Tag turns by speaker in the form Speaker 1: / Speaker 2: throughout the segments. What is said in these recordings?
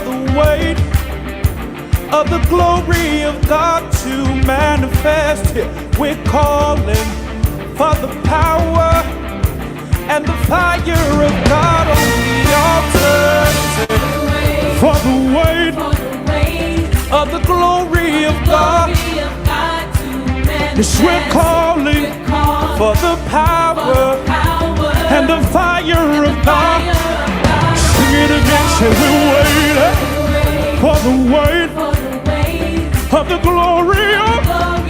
Speaker 1: the weight of the glory of God to manifest here. We're calling for the power and the fire of God on the altar. For the weight of the glory of God. Yes, we're calling for the power and the fire of God. Sing it again, say we're waiting for the weight of the glory of God.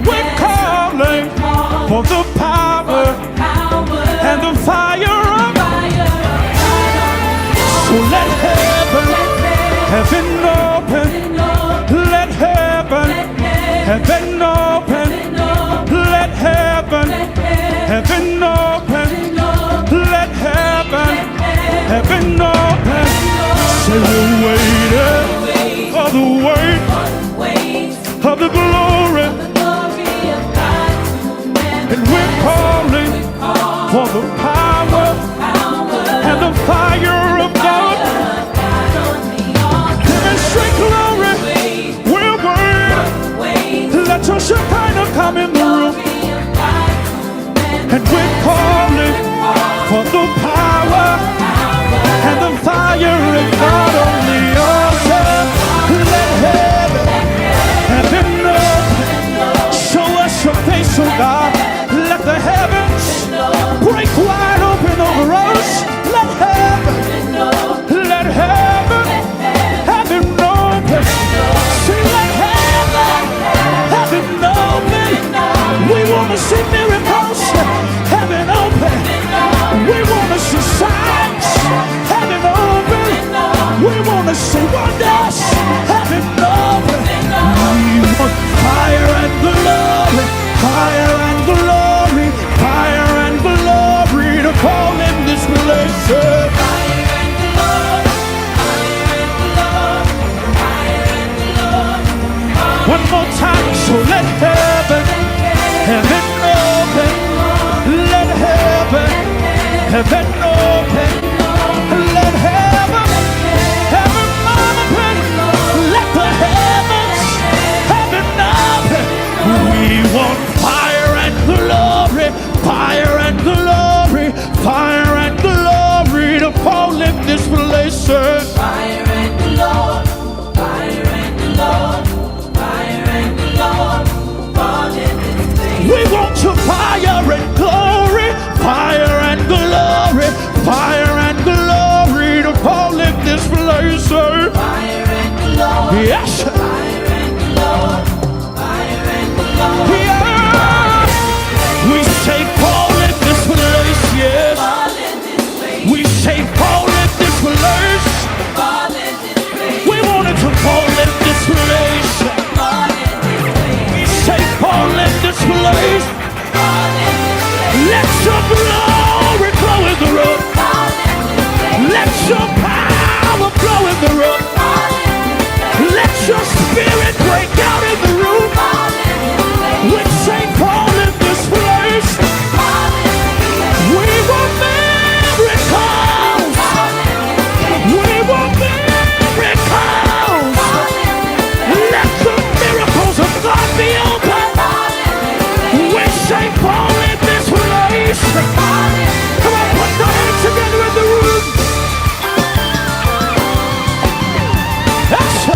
Speaker 1: We're calling for the power and the fire of God. So let heaven open. Let heaven open. Let heaven open. Let heaven open. Say we're waiting for the weight of the glory. And we're calling for the power and the fire of God. Demonstrate glory. We're waiting. Let your Shekinah come in the room. And we're calling for the power and the fire of God on the altar. Let heaven open. Show us your face, oh God. Let the heavens break wide open over us. Let heaven open. Say let heaven open. We want to see miracles. Heaven open. We want to see signs. Heaven open. We want to see wonders. Heaven open. We want fire and glory. Fire and glory. Fire and glory to fall in this place. One more time, so let heaven open. Let heaven open. Let heaven open. Let the heavens open. We want fire and glory, fire and glory, fire and glory to fall in this place. Fire and glory, fire and glory. We want your fire and glory, fire and glory, fire and glory to fall in this place. Fire and glory, yes. Fire and glory, fire and glory. Yeah. We say fall in this place, yes. We say fall in this place. We want it to fall in this place. We say fall in this place. Let your glory flow in the room. Let your power flow in the room. Let your spirit break out in the room. We say fall in this place. We want miracles. We want miracles. Let the miracles of God be open. We say fall in this place. Come on, put your hands together in the room. That's it.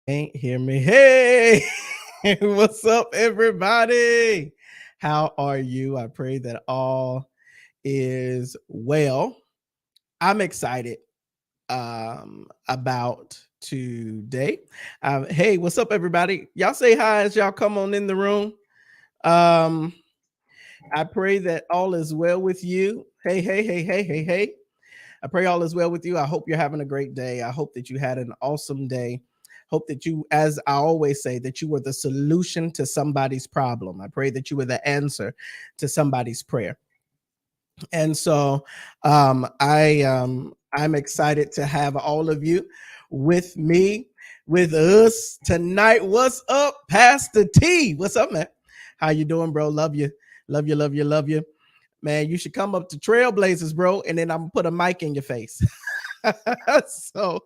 Speaker 2: Can't hear me. Hey, what's up, everybody? How are you? I pray that all is well. I'm excited about today. Hey, what's up, everybody? Y'all say hi as y'all come on in the room. I pray that all is well with you. Hey. I pray all is well with you. I hope you're having a great day. I hope that you had an awesome day. Hope that you, as I always say, that you were the solution to somebody's problem. I pray that you were the answer to somebody's prayer. And so I'm excited to have all of you with me, with us tonight. What's up, Pastor T? What's up, man? How you doing, bro? Love you. Love you, love you, love you. Man, you should come up to Trailblazers, bro, and then I'm gonna put a mic in your face. So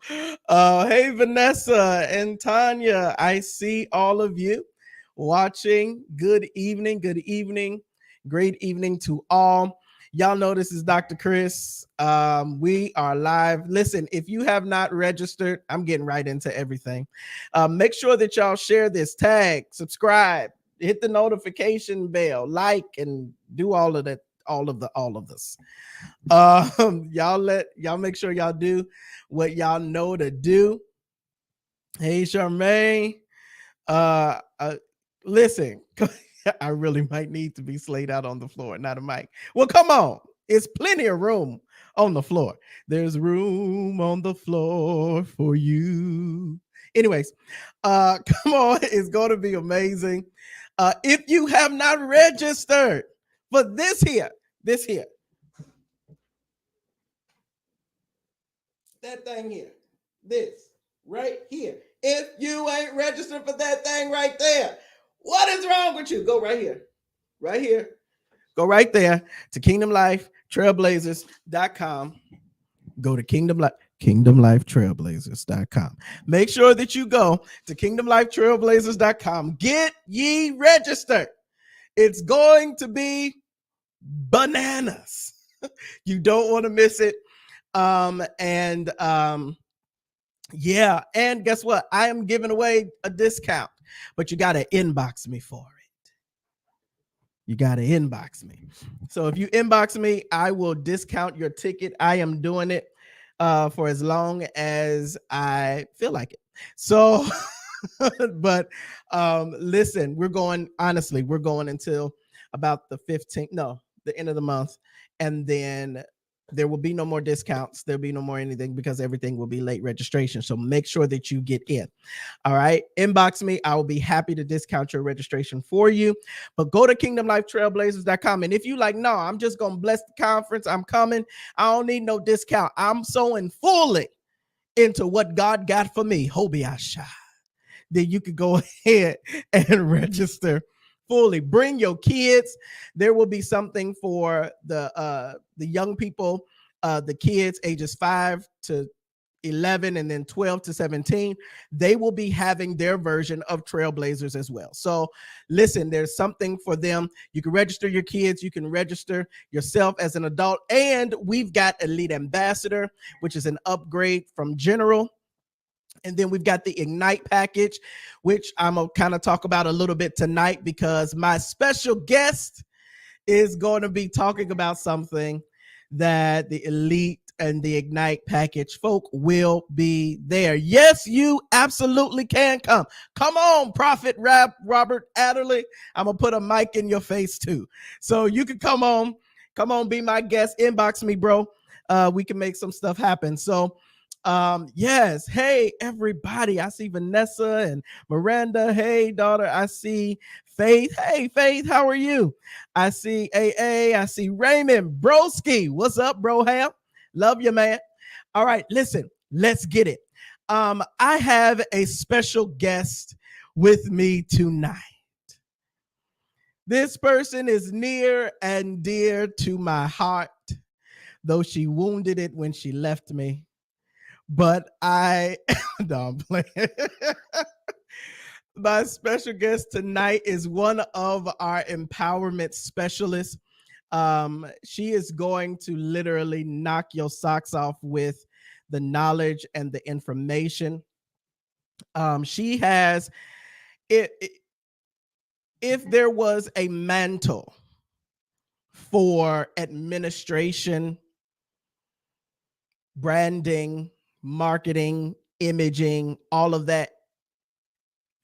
Speaker 2: hey, Vanessa and Tanya, I see all of you watching. Good evening, great evening to all. Y'all know this is Dr. Chris. We are live. Listen, if you have not registered, I'm getting right into everything. Make sure that y'all share this, tag, subscribe, hit the notification bell, like, and do all of that, all of this. Y'all make sure y'all do what y'all know to do. Hey, Charmaine. Listen, I really might need to be slayed out on the floor, not a mic. Well, come on. It's plenty of room on the floor. There's room on the floor for you. Anyways, come on. It's going to be amazing. If you have not registered for this here, that thing here, this right here. If you ain't registered for that thing right there, what is wrong with you? Go right here. Go right there to kingdomlifetrailblazers.com. Go to kingdomlifetrailblazers.com. Make sure that you go to kingdomlifetrailblazers.com. Get ye registered. It's going to be bananas. You don't want to miss it. Yeah, and guess what? I am giving away a discount, but you got to inbox me for it. You got to inbox me. So if you inbox me, I will discount your ticket. I am doing it for as long as I feel like it. So, but listen, we're going until about the 15th, no, the end of the month. And then there will be no more discounts. There'll be no more anything because everything will be late registration. So make sure that you get in. All right. Inbox me. I will be happy to discount your registration for you. But go to kingdomlifetrailblazers.com. And if you like, no, I'm just going to bless the conference. I'm coming. I don't need no discount. I'm sowing fully into what God got for me. Hobiasha. Then you could go ahead and register fully. Bring your kids. There will be something for the young people, the kids ages 5 to 11 and then 12 to 17. They will be having their version of Trailblazers as well. So listen, there's something for them. You can register your kids. You can register yourself as an adult. And we've got Elite Ambassador, which is an upgrade from General. And then we've got the Ignite package, which I'm going to kind of talk about a little bit tonight because my special guest is going to be talking about something that the Elite and the Ignite package folk will be there. Yes, you absolutely can come. Come on, Prophet Robert Adderley. I'm going to put a mic in your face too. So you can come on, be my guest. Inbox me, bro. We can make some stuff happen. So yes, hey everybody, I see Vanessa and Miranda. Hey daughter, I see Faith. Hey Faith, how are you? I see AA, I see Raymond Broski. What's up, bro ham? Love you, man. All right, listen, let's get it. I have a special guest with me tonight. This person is near and dear to my heart, though she wounded it when she left me. But no, I'm playing. My special guest tonight is one of our empowerment specialists. She is going to literally knock your socks off with the knowledge and the information. She has it. If there was a mantle for administration, branding, marketing, imaging, all of that,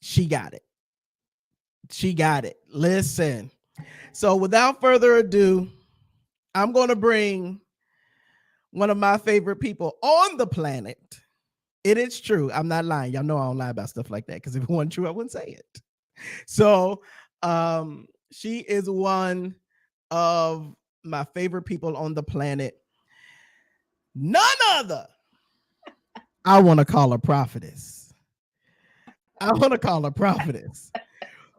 Speaker 2: she got it. Listen. So without further ado, I'm going to bring one of my favorite people on the planet, It is true. I'm not lying. Y'all know I don't lie about stuff like that because if it wasn't true, I wouldn't say it. So she is one of my favorite people on the planet. None other. I want to call her prophetess. I want to call her prophetess.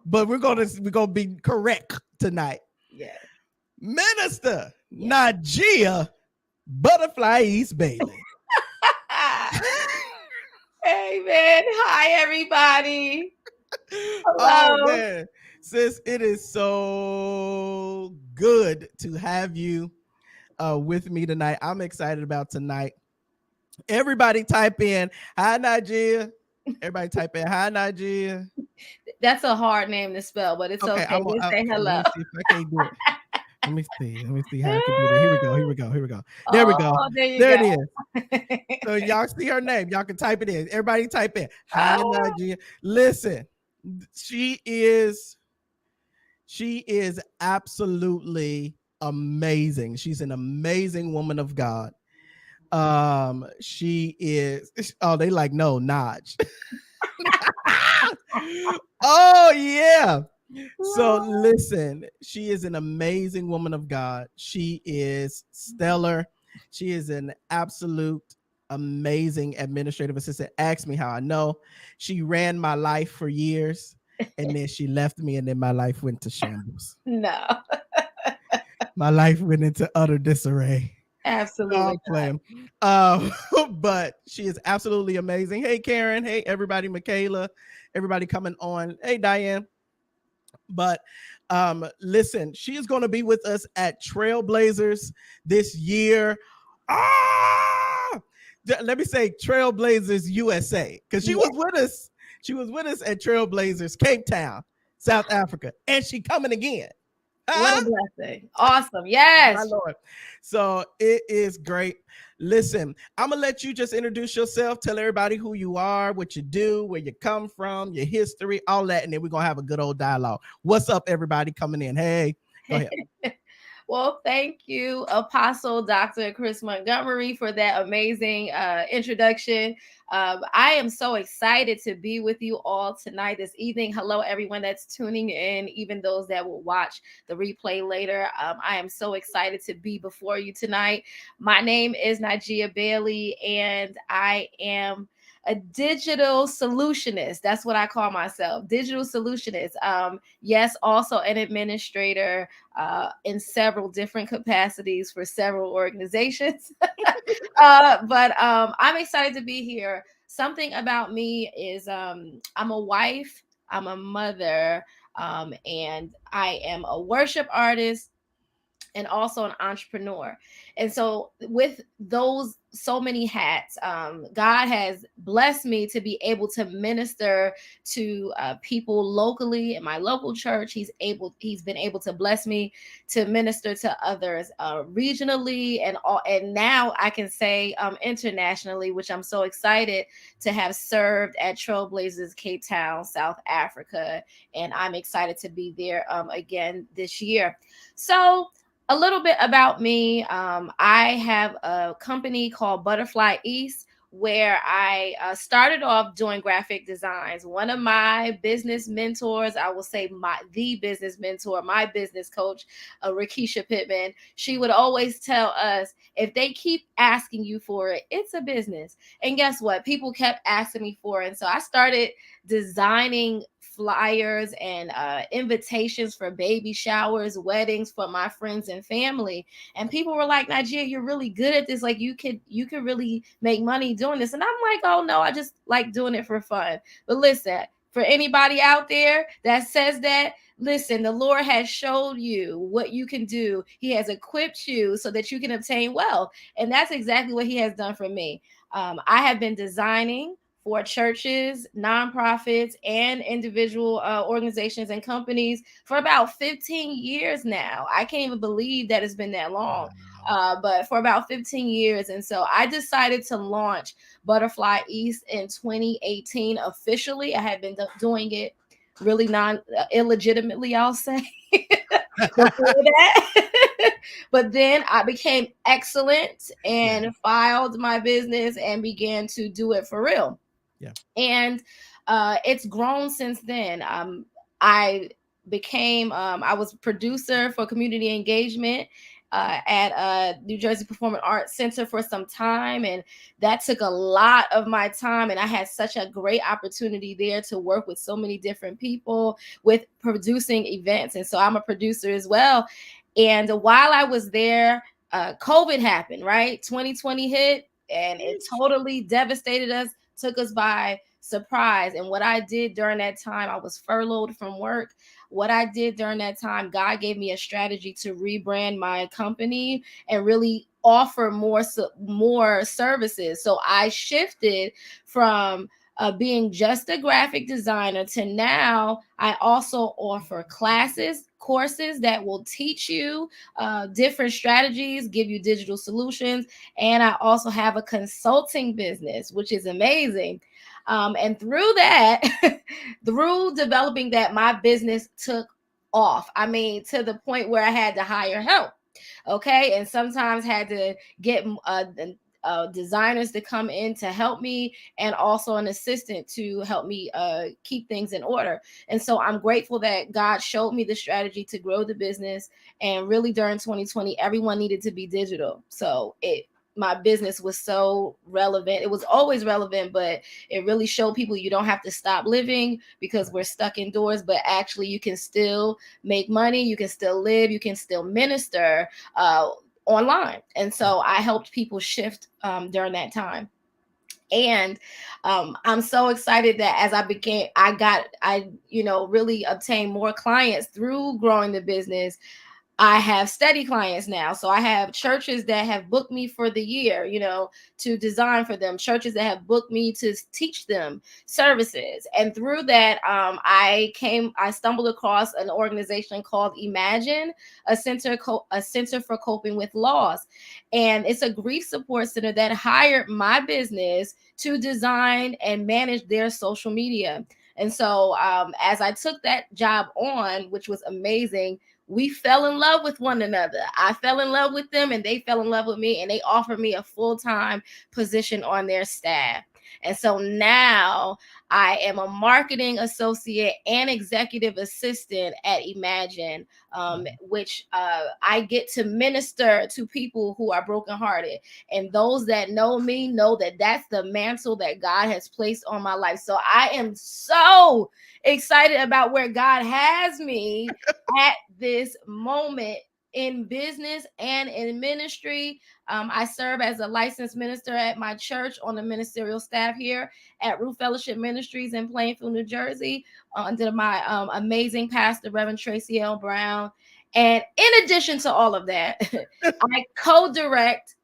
Speaker 2: But we're gonna be correct tonight.
Speaker 3: Yes.
Speaker 2: Minister Najiyyah Butterfly East Bailey.
Speaker 3: Hey man, hi everybody. Hello.
Speaker 2: Oh man, sis, it is so good to have you with me tonight. I'm excited about tonight. Everybody type in hi Najiyyah. Everybody type in hi Najiyyah.
Speaker 3: That's a hard name to spell, but it's okay. Just say hello.
Speaker 2: Let me see if I can't do it. Let me see how I can do that. Here we go. There we go. There it is. So y'all see her name. Y'all can type it in. Everybody type in. Hi, Najiyyah. Listen, she is absolutely amazing. She's an amazing woman of God. She is. Oh, they like no Naj. Oh yeah. So listen, she is an amazing woman of God. She is stellar. She is an absolute amazing administrative assistant. Ask me how I know. She ran my life for years and then she left me and then my life went to shambles.
Speaker 3: No.
Speaker 2: My life went into utter disarray.
Speaker 3: Absolutely.
Speaker 2: But she is absolutely amazing. Hey, Karen. Hey, everybody. Michaela. Everybody coming on. Hey, Diane. But listen, she is going to be with us at Trailblazers this year. Let me say Trailblazers USA because she was with us. She was with us at Trailblazers Cape Town, South Africa, and she coming again.
Speaker 3: What a blessing. Awesome. Yes.
Speaker 2: My Lord. So it is great. Listen, I'm going to let you just introduce yourself. Tell everybody who you are, what you do, where you come from, your history, all that. And then we're going to have a good old dialogue. What's up, everybody coming in? Hey, go ahead.
Speaker 3: Well, thank you, Apostle Dr. Chris Montgomery, for that amazing introduction. I am so excited to be with you all tonight, this evening. Hello, everyone that's tuning in, even those that will watch the replay later. I am so excited to be before you tonight. My name is Najiyyah Bailey, and I am a digital solutionist. That's what I call myself, digital solutionist. Yes, also an administrator in several different capacities for several organizations. But I'm excited to be here. Something about me is I'm a wife, I'm a mother, and I am a worship artist and also an entrepreneur. And so with those so many hats, God has blessed me to be able to minister to people locally in my local church. He's been able to bless me to minister to others regionally, and now I can say internationally, which I'm so excited to have served at Trailblazers Cape Town, South Africa, and I'm excited to be there again this year. So a little bit about me. I have a company called Butterfly East, where I started off doing graphic designs. One of my business mentors, I will say the business mentor, my business coach, Rakisha Pittman, she would always tell us, if they keep asking you for it, it's a business. And guess what? People kept asking me for it. And so I started designing flyers and invitations for baby showers, weddings for my friends and family. And people were like, Najiyyah, you're really good at this. Like you could really make money doing this. And I'm like, oh no, I just like doing it for fun. But listen, for anybody out there that says that, listen, the Lord has showed you what you can do. He has equipped you so that you can obtain wealth. And that's exactly what he has done for me. I have been designing for churches, nonprofits, and individual organizations and companies for about 15 years now. I can't even believe that it's been that long, but for about 15 years. And so I decided to launch Butterfly East in 2018 officially. I had been doing it really illegitimately, I'll say. before that. But then I became excellent and filed my business and began to do it for real.
Speaker 2: Yeah.
Speaker 3: And it's grown since then. I became I was producer for community engagement at New Jersey Performing Arts Center for some time, and that took a lot of my time. And I had such a great opportunity there to work with so many different people with producing events. And so I'm a producer as well. And while I was there, COVID happened, right? 2020 hit, and it totally devastated us, took us by surprise. And what I did during that time, I was furloughed from work. What I did during that time, God gave me a strategy to rebrand my company and really offer more services. So I shifted from being just a graphic designer to now I also offer classes, courses that will teach you different strategies, give you digital solutions. And I also have a consulting business, which is amazing. And through that, through developing that, my business took off. I mean, to the point where I had to hire help. Okay. And sometimes had to get designers to come in to help me, and also an assistant to help me keep things in order. And so I'm grateful that God showed me the strategy to grow the business. And really during 2020, everyone needed to be digital. So my business was so relevant. It was always relevant, but it really showed people you don't have to stop living because we're stuck indoors, but actually you can still make money, you can still live, you can still minister online. And so I helped people shift during that time. And I'm so excited that as I really obtained more clients through growing the business. I have steady clients now. So I have churches that have booked me for the year, to design for them, churches that have booked me to teach them services. And through that, I stumbled across an organization called Imagine, a center for coping with loss. And it's a grief support center that hired my business to design and manage their social media. And so as I took that job on, which was amazing, we fell in love with one another. I fell in love with them and they fell in love with me, and they offered me a full-time position on their staff. And so now I am a marketing associate and executive assistant at Imagine, which I get to minister to people who are brokenhearted. And those that know me know that that's the mantle that God has placed on my life. So I am so excited about where God has me at this moment in business and in ministry. I serve as a licensed minister at my church on the ministerial staff here at Root Fellowship Ministries in Plainfield, New Jersey, under my amazing pastor, Reverend Tracy L. Brown. And in addition to all of that, I co-direct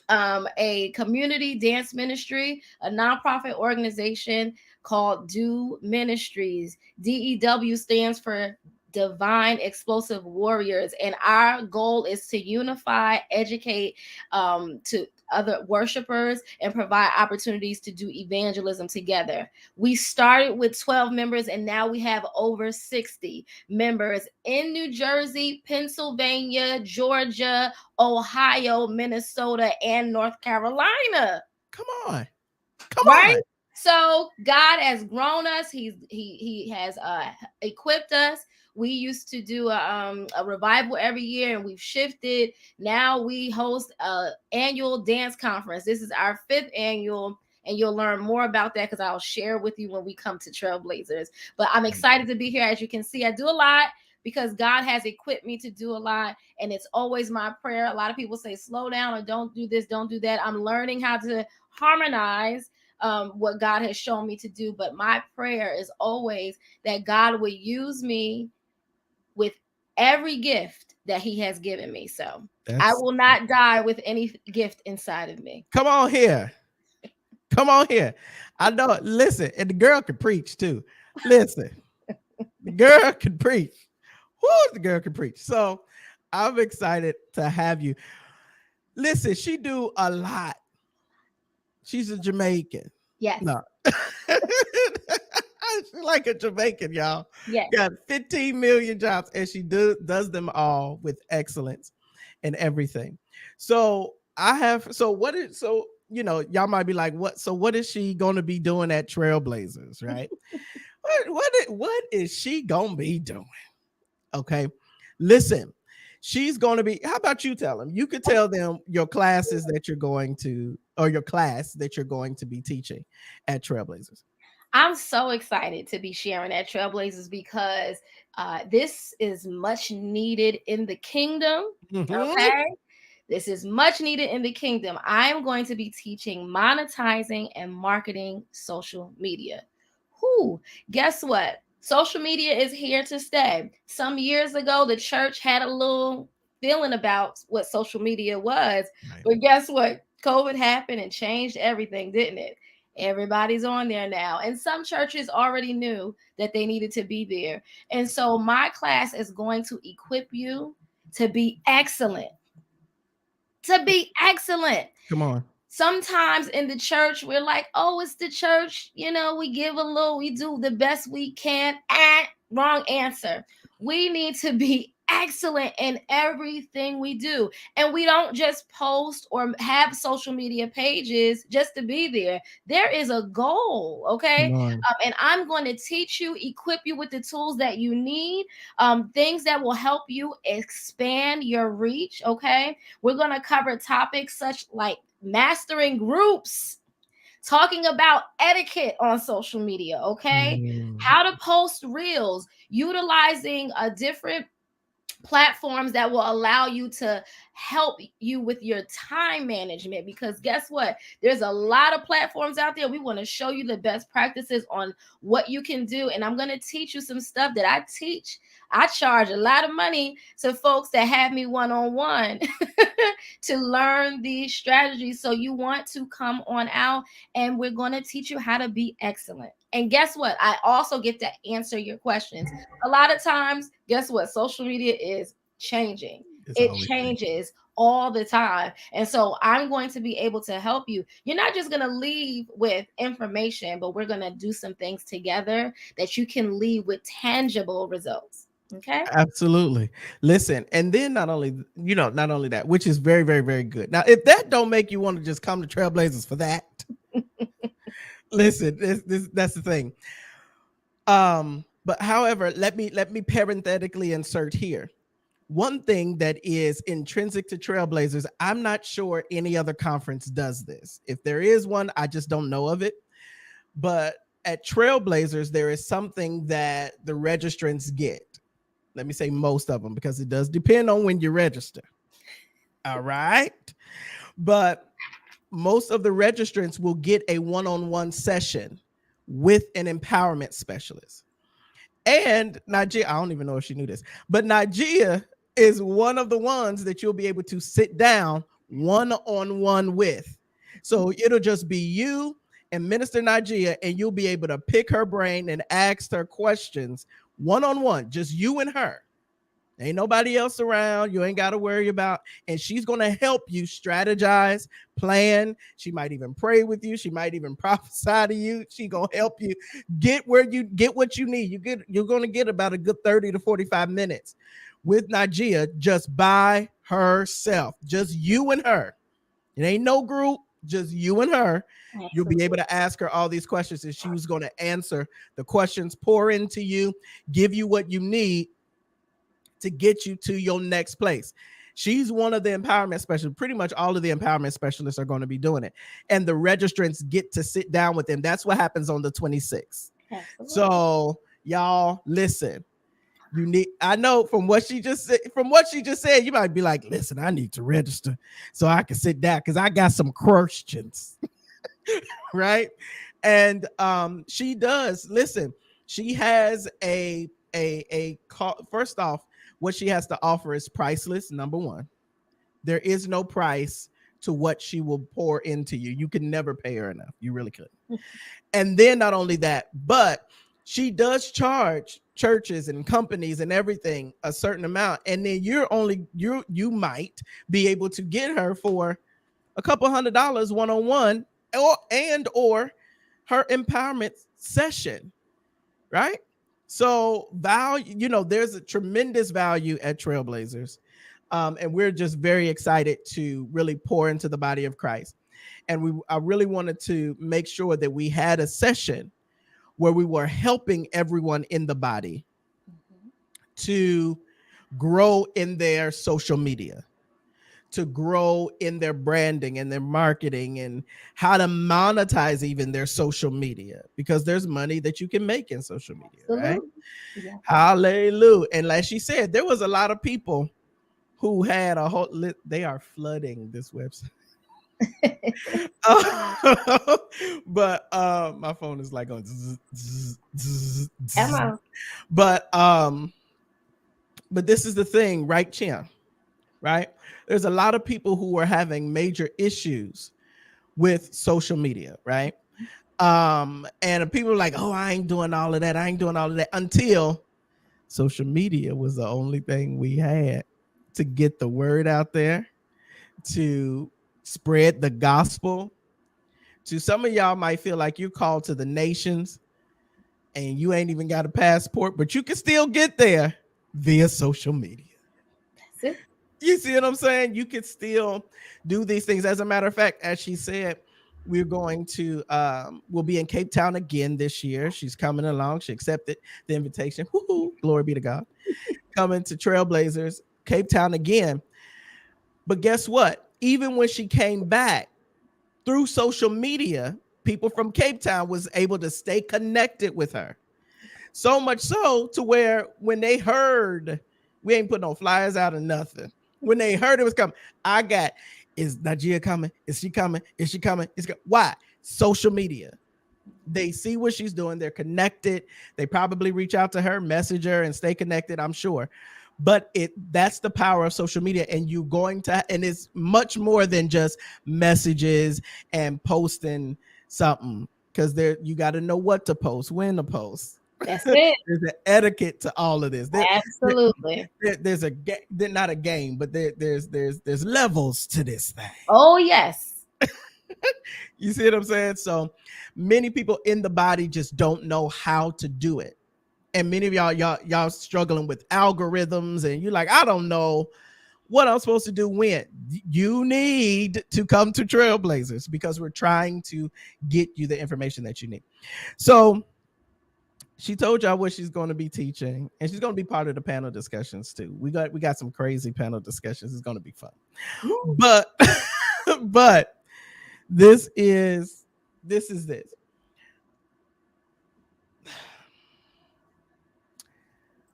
Speaker 3: a community dance ministry, a nonprofit organization called Do Ministries. DEW stands for Divine Explosive Warriors, and our goal is to unify, educate to other worshipers, and provide opportunities to do evangelism together. We started with 12 members, and now we have over 60 members in New Jersey, Pennsylvania, Georgia, Ohio, Minnesota, and North Carolina.
Speaker 2: Come on.
Speaker 3: Right? So God has grown us. He has equipped us. We used to do a revival every year, and we've shifted. Now we host an annual dance conference. This is our 5th annual, and you'll learn more about that because I'll share with you when we come to Trailblazers. But I'm excited to be here. As you can see, I do a lot because God has equipped me to do a lot, and it's always my prayer. A lot of people say, slow down, or don't do this, don't do that. I'm learning how to harmonize what God has shown me to do. But my prayer is always that God would use me with every gift that he has given me. So I will not die with any gift inside of me.
Speaker 2: Come on here. Come on here. I know it. Listen, and the girl can preach too. Listen, the girl can preach. The girl can preach. So I'm excited to have you. Listen, she do a lot. She's a Jamaican.
Speaker 3: Yes.
Speaker 2: No. like a Jamaican, y'all.
Speaker 3: Yes.
Speaker 2: Got 15 million jobs, and she does them all with excellence and everything. So y'all might be like, what is she gonna be doing at Trailblazers, right? What is she gonna be doing? Okay, listen, she's gonna be. How about you tell them? You could tell them your classes that you're going to, or your class that you're going to be teaching at Trailblazers.
Speaker 3: I'm so excited to be sharing at Trailblazers because this is much needed in the kingdom.
Speaker 2: Mhm.
Speaker 3: Okay. This is much needed in the kingdom. I am going to be teaching monetizing and marketing social media. Who? Guess what? Social media is here to stay. Some years ago, the church had a little feeling about what social media was.
Speaker 2: Right.
Speaker 3: But guess what? COVID happened and changed everything, didn't it? Everybody's on there now. And some churches already knew that they needed to be there. And so my class is going to equip you to be excellent. To be excellent.
Speaker 2: Come on.
Speaker 3: Sometimes in the church, we're like, oh, it's the church. We give a little, we do the best we can. Wrong answer. We need to be excellent in everything we do. And we don't just post or have social media pages just to be there. There is a goal, okay?
Speaker 2: Come on.
Speaker 3: And I'm going to teach you, equip you with the tools that you need, things that will help you expand your reach, okay? We're going to cover topics such like mastering groups, talking about etiquette on social media, okay?
Speaker 2: Mm.
Speaker 3: How to post reels, utilizing a different platforms that will allow you to help you with your time management, because guess what, there's a lot of platforms out there. We want to show you the best practices on what you can do, and I'm going to teach you some stuff that I teach. I charge a lot of money to folks that have me one-on-one to learn these strategies. So you want to come on out, and we're going to teach you how to be excellent. And guess what? I also get to answer your questions. A lot of times, guess what? Social media is changing. It changes all the time. And so I'm going to be able to help you. You're not just going to leave with information, but we're going to do some things together that you can leave with tangible results. Okay.
Speaker 2: Absolutely. Listen, and then not only that, which is very, very, very good. Now, if that don't make you want to just come to Trailblazers for that, listen, that's the thing. But however, let me parenthetically insert here. One thing that is intrinsic to Trailblazers, I'm not sure any other conference does this. If there is one, I just don't know of it. But at Trailblazers, there is something that the registrants get. Let me say most of them, because it does depend on when you register. All right. But most of the registrants will get a one-on-one session with an empowerment specialist. And Najiyyah, I don't even know if she knew this, but Najiyyah is one of the ones that you'll be able to sit down one-on-one with. So it'll just be you and Minister Najiyyah, and you'll be able to pick her brain and ask her questions one-on-one, just you and her. Ain't nobody else around. You ain't got to worry about. And she's going to help you strategize, plan. She might even pray with you. She might even prophesy to you. She going to help you get where you get what you need. You're going to get about a good 30 to 45 minutes with Najiyyah just by herself. Just you and her. It ain't no group, just you and her. You'll be able to ask her all these questions, and she's going to answer the questions, pour into you, give you what you need to get you to your next place. She's one of the empowerment specialists. Pretty much all of the empowerment specialists are going to be doing it. And the registrants get to sit down with them. That's what happens on the 26th. Absolutely. So y'all listen. I know from what she just said, you might be like, listen, I need to register so I can sit down because I got some questions. Right. And she does. Listen, she has a call. First off, what she has to offer is priceless. Number one, there is no price to what she will pour into you. You can never pay her enough. You really could. And then not only that, but she does charge churches and companies and everything a certain amount. And then you might be able to get her for a couple $100 one-on-one or her empowerment session. right? So value, there's a tremendous value at Trailblazers. And we're just very excited to really pour into the body of Christ. And I really wanted to make sure that we had a session where we were helping everyone in the body to grow in their social media, to grow in their branding and their marketing, and how to monetize even their social media, because there's money that you can make in social media, right?
Speaker 3: Absolutely. Yeah.
Speaker 2: Hallelujah. And like she said, there was a lot of people who had a whole they are flooding this website. But my phone is like going zzz, zzz, zzz, zzz.
Speaker 3: Emma.
Speaker 2: But this is the thing, right, Chia? Right? There's a lot of people who are having major issues with social media, right? And people are like, oh, I ain't doing all of that. I ain't doing all of that, until social media was the only thing we had to get the word out there, to spread the gospel. To some of y'all might feel like you're called to the nations and you ain't even got a passport, but you can still get there via social media.
Speaker 3: That's it.
Speaker 2: You see what I'm saying? You could still do these things. As a matter of fact, as she said, we're going to we'll be in Cape Town again this year. She's coming along. She accepted the invitation. Woohoo! Glory be to God. Coming to Trailblazers, Cape Town again. But guess what? Even when she came back, through social media, people from Cape Town was able to stay connected with her. So much so to where when they heard, we ain't put no flyers out or nothing. When they heard it was coming, is Najiyyah coming? Is she coming? Is she coming? Why? Social media. They see what she's doing. They're connected. They probably reach out to her, message her, and stay connected, I'm sure. But that's the power of social media. And and it's much more than just messages and posting something, because you got to know what to post, when to post.
Speaker 3: That's it.
Speaker 2: There's an etiquette to all of this.
Speaker 3: Absolutely.
Speaker 2: There's not a game, but there's levels to this thing.
Speaker 3: Oh, yes.
Speaker 2: You see what I'm saying? So many people in the body just don't know how to do it. And many of y'all struggling with algorithms, and you're like, I don't know what I'm supposed to do when. You need to come to Trailblazers, because we're trying to get you the information that you need. So she told y'all what she's going to be teaching, and she's going to be part of the panel discussions too. We got some crazy panel discussions. It's going to be fun. But but this is this.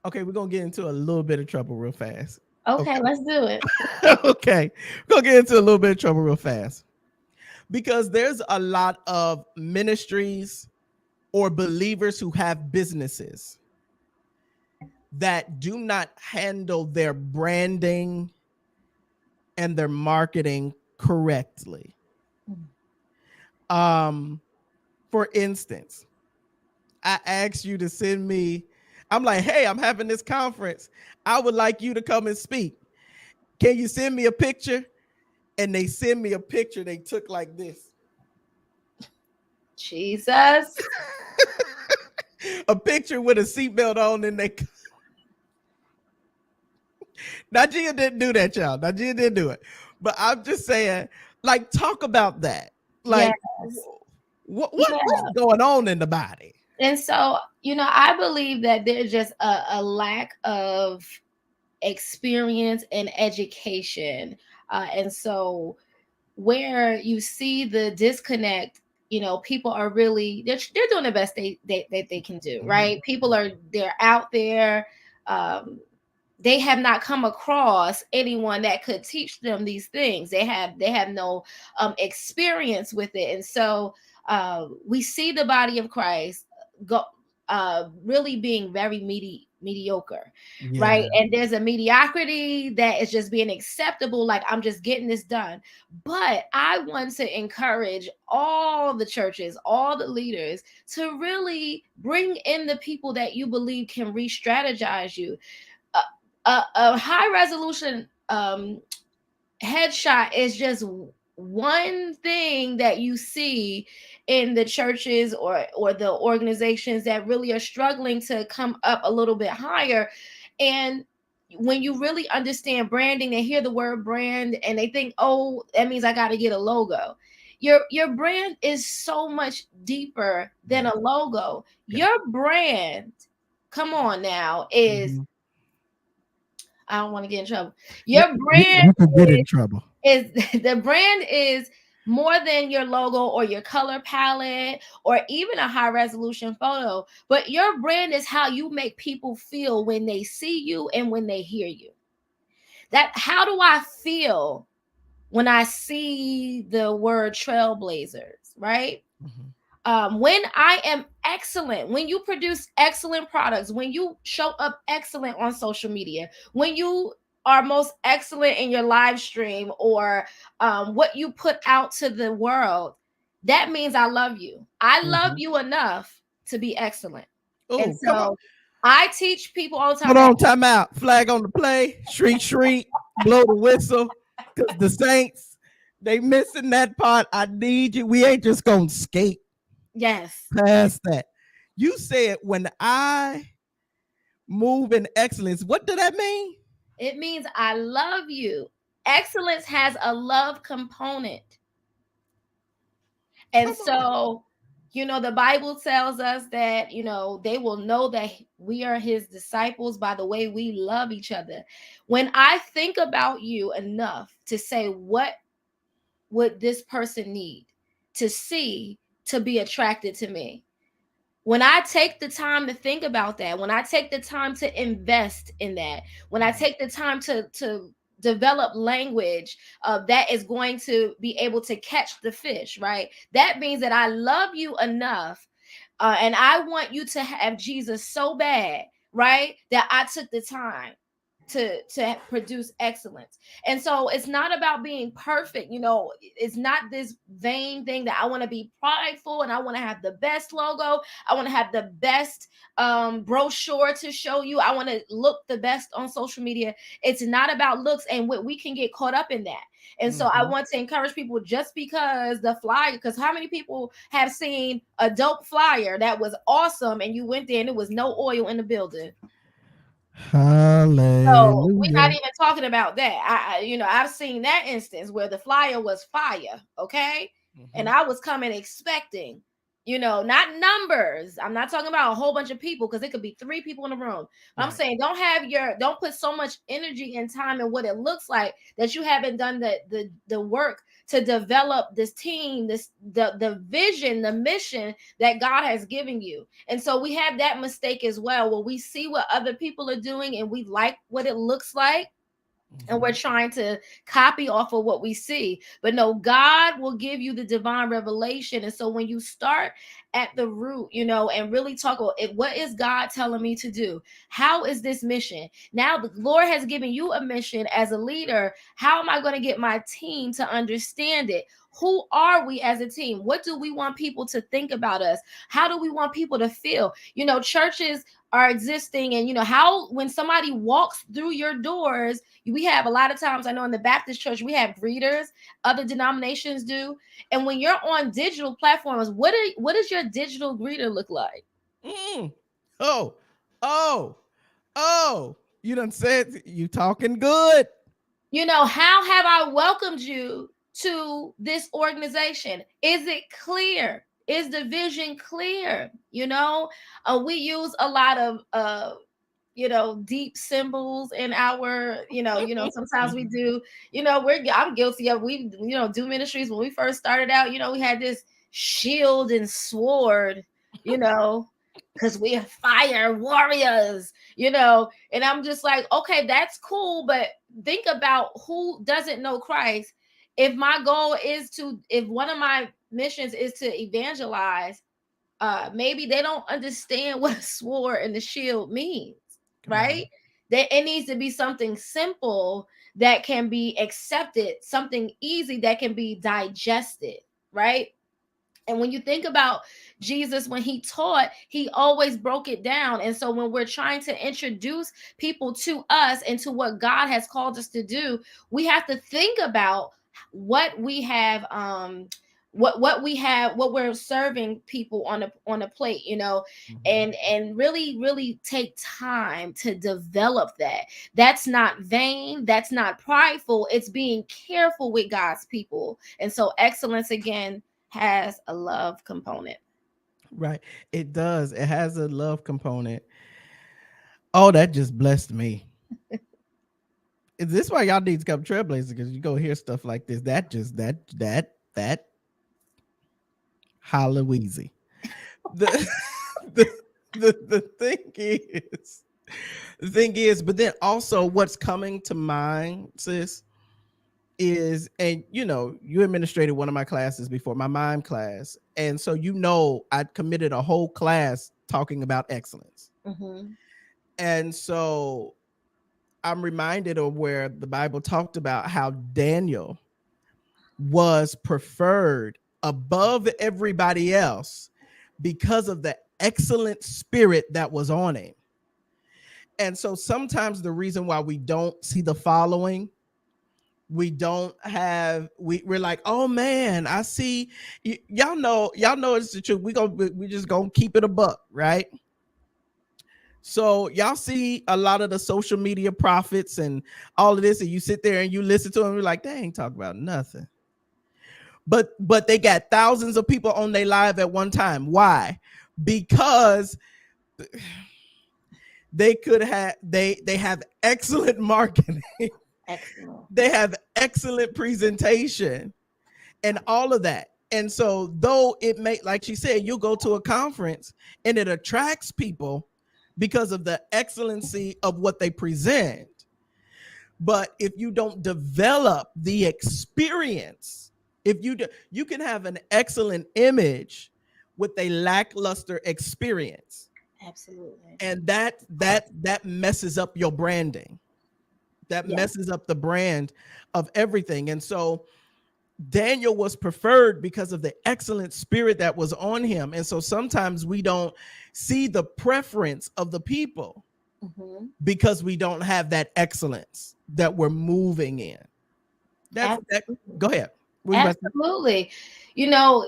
Speaker 2: Okay, we're gonna get into a little bit of trouble real fast.
Speaker 3: Okay, let's do it.
Speaker 2: Okay, we're gonna get into a little bit of trouble real fast, because there's a lot of ministries or believers who have businesses that do not handle their branding and their marketing correctly. For instance, I asked you to send me, I'm like, hey, I'm having this conference. I would like you to come and speak. Can you send me a picture? And they send me a picture they took like this.
Speaker 3: Jesus.
Speaker 2: A picture with a seatbelt on, and they Najiyyah didn't do that, y'all. Najiyyah didn't do it. But I'm just saying, like, talk about that. Like,
Speaker 3: Yes.
Speaker 2: what's going on in the body?
Speaker 3: And so, I believe that there's just a lack of experience and education. And so where you see the disconnect, people are really, they're doing the best they can do, right? People they're out there. They have not come across anyone that could teach them these things. They have no experience with it. And so we see the body of Christ go really being very mediocre, right? And there's a mediocrity that is just being acceptable, like, I'm just getting this done. But I want to encourage all the churches, all the leaders, to really bring in the people that you believe can re-strategize you. A high resolution headshot is just one thing that you see in the churches or the organizations that really are struggling to come up a little bit higher. And when you really understand branding, they hear the word brand and they think, oh, that means I got to get a logo. Your brand is so much deeper than
Speaker 2: Yeah.
Speaker 3: a logo.
Speaker 2: Yeah.
Speaker 3: Your brand, come on now, is,
Speaker 2: Mhm.
Speaker 3: I don't want to get in trouble.
Speaker 2: Yeah,
Speaker 3: Your brand
Speaker 2: you could get in trouble.
Speaker 3: is the brand is more than your logo or your color palette or even a high resolution photo, but your brand is how you make people feel when they see you and when they hear you. That, how do I feel when I see the word Trailblazers, right?
Speaker 2: Mhm.
Speaker 3: When I am excellent, when you produce excellent products, when you show up excellent on social media, when you are most excellent in your live stream or what you put out to the world, that means I love you. I love
Speaker 2: Mhm.
Speaker 3: you enough to be excellent. And
Speaker 2: Oh, come on.
Speaker 3: so I teach people all the time
Speaker 2: Hold
Speaker 3: that.
Speaker 2: on, time out. Flag on the play. Shriek, shriek. Blow the whistle. Because the Saints, they missing that part. I need you. We ain't just going to skate
Speaker 3: Yes,
Speaker 2: past that. You said when I move in excellence, what did that mean?
Speaker 3: it means I love you. Excellence has a love component. And
Speaker 2: Come on.
Speaker 3: so, the Bible tells us that, they will know that we are his disciples by the way we love each other. When I think about you enough to say, what would this person need to see to be attracted to me? When I take the time to think about that, when I take the time to invest in that, when I take the time to develop language that is going to be able to catch the fish, right? That means that I love you enough, and I want you to have Jesus so bad, right? That I took the time to produce excellence. And so it's not about being perfect. It's not this vain thing that I want to be prideful and I want to have the best logo, I want to have the best brochure to show you, I want to look the best on social media. It's not about looks, and we can get caught up in that. And so I
Speaker 2: Mhm.
Speaker 3: want to encourage people, just because the flyer, because how many people have seen a dope flyer that was awesome and you went there and it was no oil in the building? So we're not
Speaker 2: Hallelujah.
Speaker 3: even talking about that. I've seen that instance where the flyer was fire, okay, and
Speaker 2: Mhm.
Speaker 3: I was coming expecting, not numbers. I'm not talking about a whole bunch of people, because it could be 3 people in the room. But I'm
Speaker 2: Right.
Speaker 3: saying, don't put so much energy and time in what it looks like that you haven't done the work to develop this team, the vision, the mission that God has given you. And so we have that mistake as well, where we see what other people are doing and we like what it looks like, and we're
Speaker 2: Mhm.
Speaker 3: trying to copy off of what we see. But no, God will give you the divine revelation. And so when you start at the root, and really talk about it, what is God telling me to do? How is this mission? Now the Lord has given you a mission as a leader. How am I going to get my team to understand it? Who are we as a team? What do we want people to think about us? How do we want people to feel? Churches are existing, and how, when somebody walks through your doors, we have a lot of times, I know in the Baptist church, we have greeters, other denominations do. And when you're on digital platforms, what does your digital greeter look like?
Speaker 2: Mm. Oh, oh, oh. You done said you talking good.
Speaker 3: How have I welcomed you to this organization? Is it clear? Is the vision clear? We use a lot of deep symbols in our, sometimes we do, I'm guilty of, we, do ministries. When we first started out, we had this shield and sword, you know because we are fire warriors, and I'm just like, okay, that's cool, but think about who doesn't know Christ. If my goal is to, if one of my missions is to evangelize, maybe they don't understand what a sword and the shield means,
Speaker 2: Come
Speaker 3: right?
Speaker 2: on.
Speaker 3: That it needs to be something simple that can be accepted, something easy that can be digested, right? And when you think about Jesus, when he taught, he always broke it down. And so when we're trying to introduce people to us and to what God has called us to do, we have to think about what we have, what we have, what we're serving people on a plate,
Speaker 2: Mhm.
Speaker 3: and really take time to develop that. That's not vain, that's not prideful, it's being careful with God's people. And so excellence again has a love component.
Speaker 2: Right. It does. It has a love component. Oh, that just blessed me. Is this why y'all need to come Trailblazer? Because you go hear stuff like this. That just that Halloween. The, the the thing is, but then also what's coming to mind, sis, is, and you administrated one of my classes before, my mime class, and so I committed a whole class talking about excellence.
Speaker 3: Mm-hmm.
Speaker 2: And so I'm reminded of where the Bible talked about how Daniel was preferred above everybody else because of the excellent spirit that was on him. And so sometimes the reason why we don't see the following, we're like, oh man, I see. Y'all know it's the truth. We just gonna keep it a buck, right? So y'all see a lot of the social media prophets and all of this, and you sit there and you listen to them, you're like, they ain't talking about nothing. But they got thousands of people on their live at one time. Why? Because they have excellent marketing.
Speaker 3: Excellent.
Speaker 2: They have excellent presentation and all of that. And so though it may, like she said, you'll go to a conference and it attracts people because of the excellency of what they present. But if you don't develop the experience, if you can have an excellent image with a lackluster experience.
Speaker 3: Absolutely.
Speaker 2: And that messes up your branding. That
Speaker 3: Yeah.
Speaker 2: messes up the brand of everything. And so Daniel was preferred because of the excellent spirit that was on him. And so sometimes we don't see the preference of the people
Speaker 3: Mm-hmm.
Speaker 2: because we don't have that excellence that we're moving in. That's that.
Speaker 3: Absolutely.
Speaker 2: Go ahead. What you about to say?
Speaker 3: Absolutely. You know,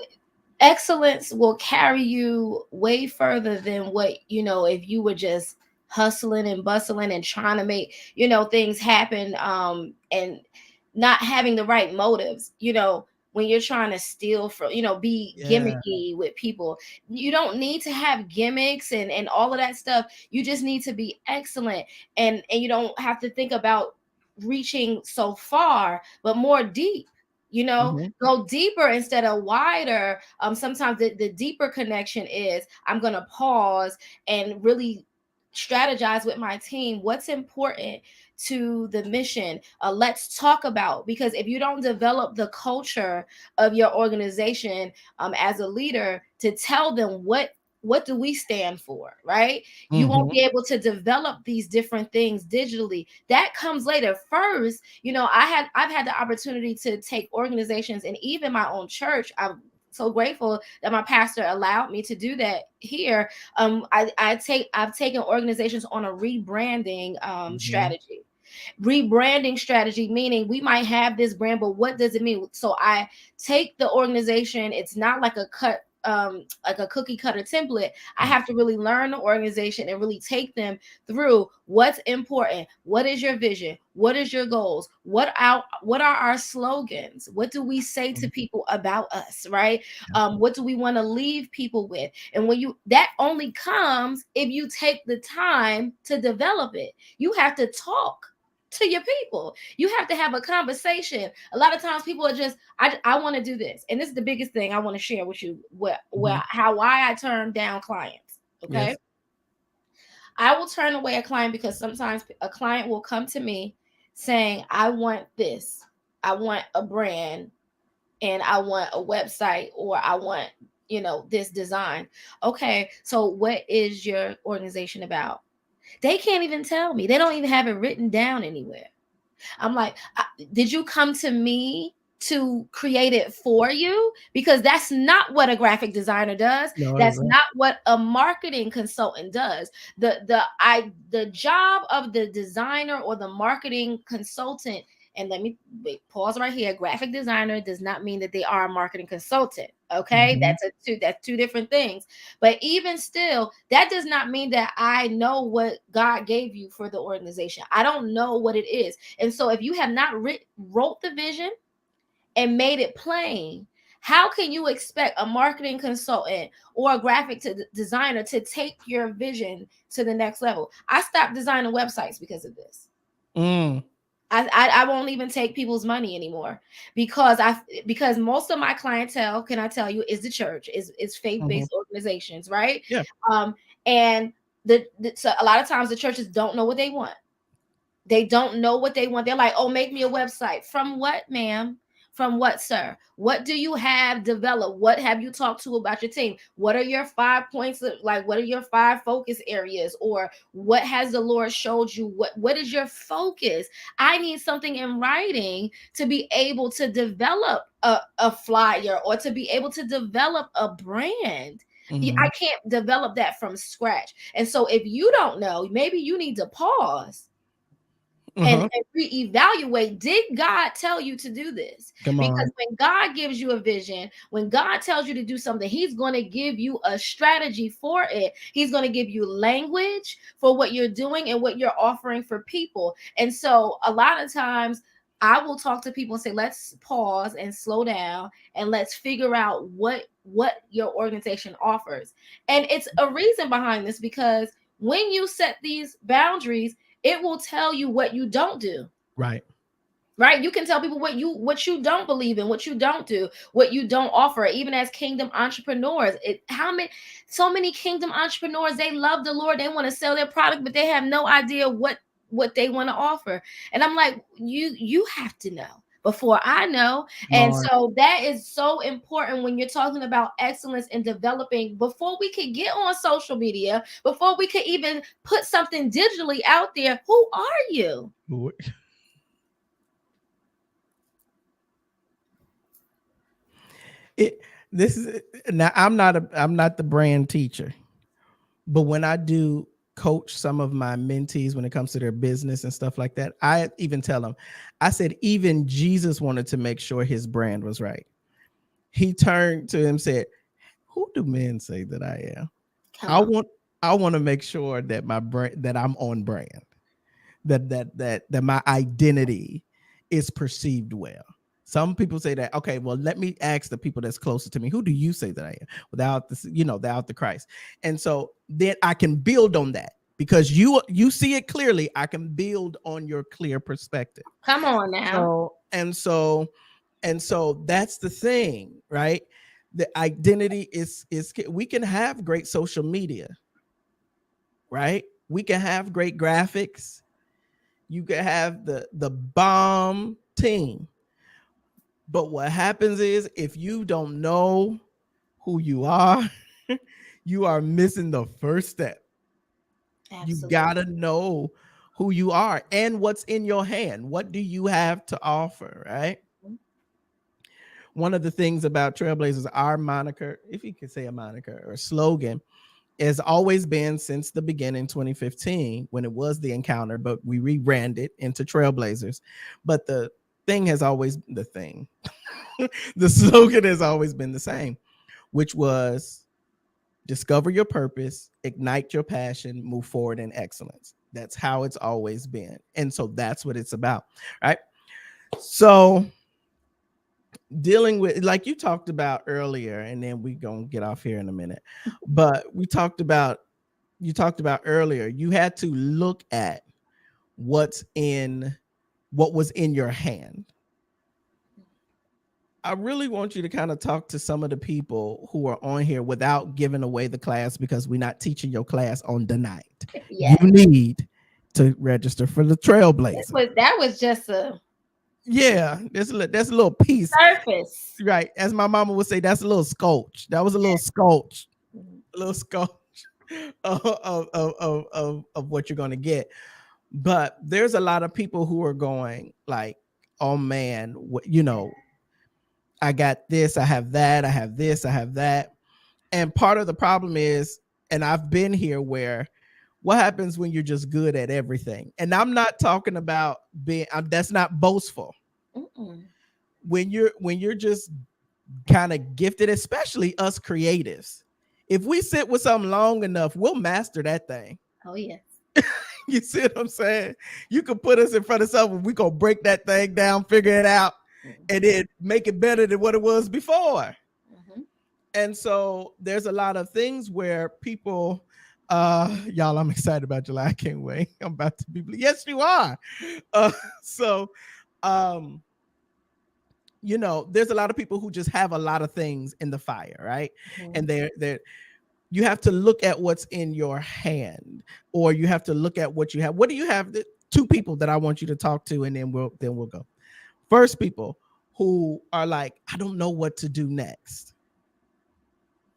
Speaker 3: excellence will carry you way further than what, if you were just hustling and bustling and trying to make, things happen, and not having the right motives, when you're trying to steal from, be
Speaker 2: Yeah.
Speaker 3: gimmicky with people. You don't need to have gimmicks and all of that stuff. You just need to be excellent, and you don't have to think about reaching so far, but more deep.
Speaker 2: Mhm.
Speaker 3: Go deeper instead of wider. Sometimes the deeper connection is, I'm gonna pause and really strategize with my team what's important to the mission. Let's talk about, because if you don't develop the culture of your organization, as a leader, to tell them what do we stand for, right? You won't
Speaker 2: Mhm.
Speaker 3: be able to develop these different things digitally. That comes later. First, I've had the opportunity to take organizations, and even my own church. I'm so grateful that my pastor allowed me to do that here. I've taken organizations on a rebranding
Speaker 2: Mhm.
Speaker 3: strategy. Rebranding strategy, meaning we might have this brand, but what does it mean? So I take the organization. It's not like like a cookie cutter template. I have to really learn the organization and really take them through what's important. What is your vision? What is your goals? What are our slogans? What do we say to
Speaker 2: Mhm.
Speaker 3: people about us, right? What do we want to leave people with? And that only comes if you take the time to develop it. You have to talk to your people. You have to have a conversation. A lot of times people are just, I want to do this. And this is the biggest thing I want to share with you,
Speaker 2: Mhm.
Speaker 3: why I turn down clients. Okay.
Speaker 2: Yes.
Speaker 3: I will turn away a client because sometimes a client will come to me saying, I want this. I want a brand, and I want a website, or I want, this design. Okay. So what is your organization about? They can't even tell me. They don't even have it written down anywhere. I'm like, did you come to me to create it for you? Because that's not what a graphic designer does.
Speaker 2: No, it's
Speaker 3: That's
Speaker 2: not.
Speaker 3: not what a marketing consultant does. The job of the designer or the marketing consultant and let me pause right here. Graphic designer does not mean that they are a marketing consultant. Okay, that's two different things. But even still, that does not mean that I know what God gave you for the organization. I don't know what it is. And so if you have not wrote the vision and made it plain, how can you expect a marketing consultant or a graphic designer to take your vision to the next level? I stopped designing websites because of this. I won't even take people's money anymore because most of my clientele, can I tell you, is the church, is faith-based organizations, right?
Speaker 2: Yeah.
Speaker 3: And so a lot of times the churches don't know what they want. They don't know what they want. They're like, oh, make me a website. From what, ma'am? From what, sir? What do you have developed? What have you talked to about your team? What are your 5 points of, like, what are your 5 focus areas? Or what has the Lord showed you? What is your focus? I need something in writing to be able to develop a flyer or to be able to develop a brand. I can't develop that from scratch. And so if you don't know, maybe you need to pause and reevaluate. Did God tell you to do this? Because when God gives you a vision, when God tells you to do something, he's going to give you a strategy for it. He's going to give you language for what you're doing and what you're offering for people. And so a lot of times I will talk to people and say, let's pause and slow down and let's figure out what your organization offers. And it's a reason behind this, because when you set these boundaries, it will tell you what you don't do. Right. You can tell people what you don't believe in, what you don't do, what you don't offer. Even as kingdom entrepreneurs, so many kingdom entrepreneurs, they love the Lord, they want to sell their product, but they have no idea what they want to offer. And I'm like, you have to know before I know. And so that is so important when you're talking about excellence in developing. Before we could get on social media, before we could even put something digitally out there, who are you?
Speaker 2: Now I'm not the brand teacher, but when I do coach some of my mentees when it comes to their business and stuff like that, I even tell them, I said, even Jesus wanted to make sure his brand was right. He turned to him and said, who do men say that I am? I want to make sure that my brand, that I'm on brand, that my identity is perceived well. Some people say that, okay, well, let me ask the people that's closer to me, who do you say that I am, without the Christ? And so then I can build on that, because you see it clearly. I can build on your clear perspective.
Speaker 3: Come on now.
Speaker 2: So that's the thing, right? The identity is we can have great social media, right? We can have great graphics. You can have the bomb team. But what happens is, if you don't know who you are, you are missing the first step. Absolutely. You gotta know who you are and what's in your hand. What do you have to offer, right? One of the things about Trailblazers, our moniker, if you could say a moniker or a slogan, has always been, since the beginning, 2015, when it was The Encounter, but we rebranded into Trailblazers. But the thing has always the thing. The slogan has always been the same, which was discover your purpose, ignite your passion, move forward in excellence. That's how it's always been. And so that's what it's about, right? So dealing with, like you talked about earlier, and then we're going to get off here in a minute, but you talked about earlier, you had to look at what was in your hand. I really want you to kind of talk to some of the people who are on here without giving away the class, because we're not teaching your class on the night. Yes. You need to register for the Trailblazers.
Speaker 3: That was just
Speaker 2: that's a little piece.
Speaker 3: Surface.
Speaker 2: Right. As my mama would say, that's a little scotch. That was a little scotch. A little scotch of what you're going to get. But there's a lot of people who are going like, oh man, I got this, I have that, I have this, I have that. And part of the problem is, and I've been here, where What happens when you're just good at everything? And I'm not talking about being, that's not boastful.
Speaker 3: Mm-mm.
Speaker 2: When you're just kind of gifted, especially us creatives. If we sit with something long enough, we'll master that thing.
Speaker 3: Oh yes.
Speaker 2: You see what I'm saying? You can put us in front of something, we gonna break that thing down, figure it out, and then make it better than what it was before.
Speaker 3: Mm-hmm.
Speaker 2: And so there's a lot of things where people, y'all, I'm excited about July. I can't wait. I'm about to be, yes, you are. So, um, you know, there's a lot of people who just have a lot of things in the fire, right?
Speaker 3: Mm-hmm.
Speaker 2: And they're you have to look at what's in your hand, or you have to look at what you have. What do you have? Two people that I want you to talk to, and then we'll go. First, people who are like, I don't know what to do next.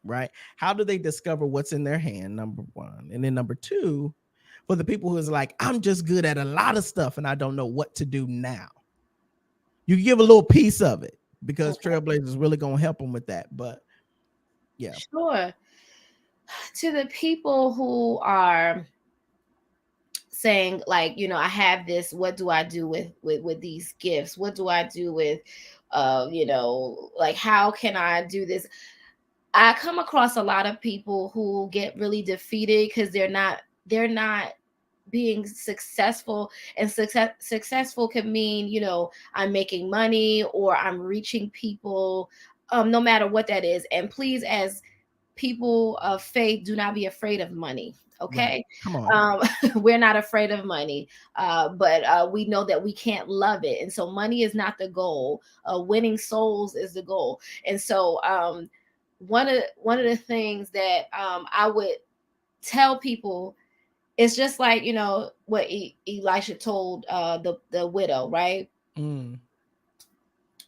Speaker 2: Right? How do they discover what's in their hand? Number one. And then number two, for the people who is like, I'm just good at a lot of stuff and I don't know what to do now. You give a little piece of it, because
Speaker 3: Okay.
Speaker 2: Trailblazers is really gonna help them with that. But yeah.
Speaker 3: Sure. To the people who are saying, like, you know, I have this, what do I do with these gifts? What do I do with you know, like, how can I do this? I come across a lot of people who get really defeated because they're not being successful. And successful can mean, you know, I'm making money or I'm reaching people, no matter what that is. And please, as people of faith, do not be afraid of money.
Speaker 2: Right.
Speaker 3: Okay.
Speaker 2: Come on.
Speaker 3: We're not afraid of money, but we know that we can't love it. And so money is not the goal. Winning souls is the goal. And so one of the things that I would tell people, it's just like, you know, what Elisha told the widow, right?
Speaker 2: Mm.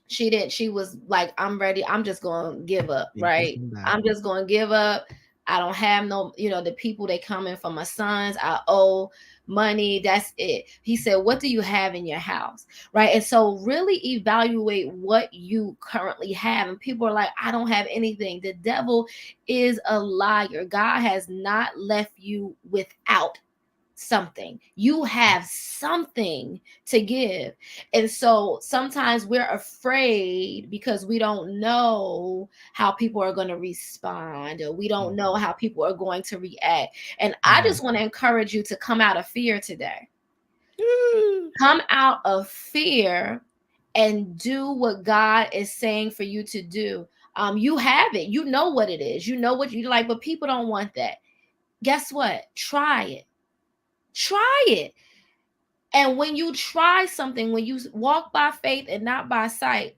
Speaker 3: She was like, I'm ready, I'm just gonna give up,
Speaker 2: Yeah,
Speaker 3: right? I'm just gonna give up. I don't have no, you know, the people, they coming for my sons, I owe money, that's it. He said, what do you have in your house, right? And so really evaluate what you currently have. And people are like, I don't have anything. The devil is a liar. God has not left you without something. You have something to give. And so sometimes we're afraid because we don't know how people are going to respond, or we don't know how people are going to react. And I just want to encourage you to come out of fear today. Come out of fear and do what God is saying for you to do. You have it. You know what it is. You know what you like, but people don't want that. Guess what? Try it. Try it. And when you try something, when you walk by faith and not by sight,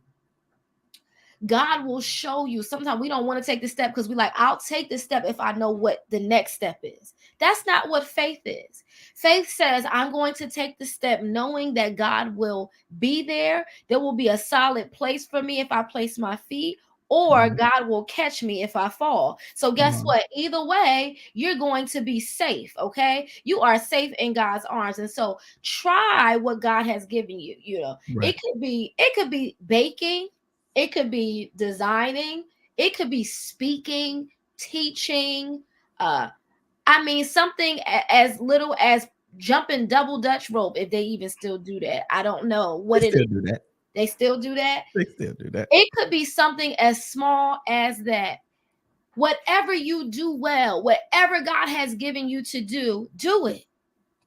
Speaker 3: God will show you. Sometimes we don't want to take the step because we're like, I'll take the step if I know what the next step is. That's not what faith is. Faith says, I'm going to take the step knowing that God will be there. There will be a solid place for me if I place my feet, or God will catch me if I fall. So guess what? Either way, you're going to be safe, okay? You are safe in God's arms. And so try what God has given you. You know,
Speaker 2: Right.
Speaker 3: it could be baking, it could be designing, it could be speaking, teaching, I mean, something as little as jumping double Dutch rope, if they even still do that. I don't know what it is.
Speaker 2: Do that.
Speaker 3: They still do that.
Speaker 2: They still do that.
Speaker 3: It could be something as small as that. Whatever you do well, whatever God has given you to do, do it.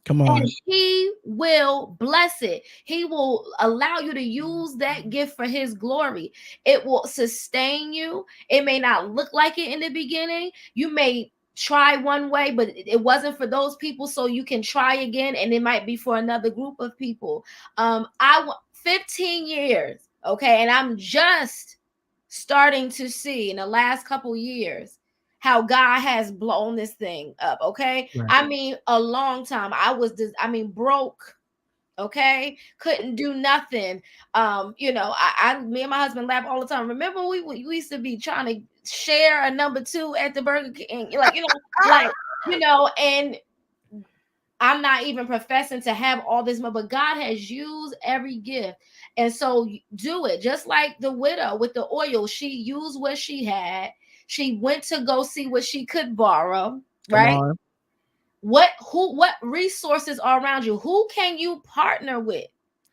Speaker 2: Come on.
Speaker 3: And he will bless it. He will allow you to use that gift for his glory. It will sustain you. It may not look like it in the beginning. You may try one way, but it wasn't for those people, so you can try again, and it might be for another group of people. 15 years, okay, and I'm just starting to see in the last couple years how God has blown this thing up, okay?
Speaker 2: Right.
Speaker 3: I mean, a long time. Broke, okay? Couldn't do nothing. You know, me and my husband laugh all the time. Remember, we used to be trying to share a number 2 at the Burger King, like, and I'm not even professing to have all this money, but God has used every gift. And so do it. Just like the widow with the oil, she used what she had. She went to go see what she could borrow, right? what resources are around you? Who can you partner with?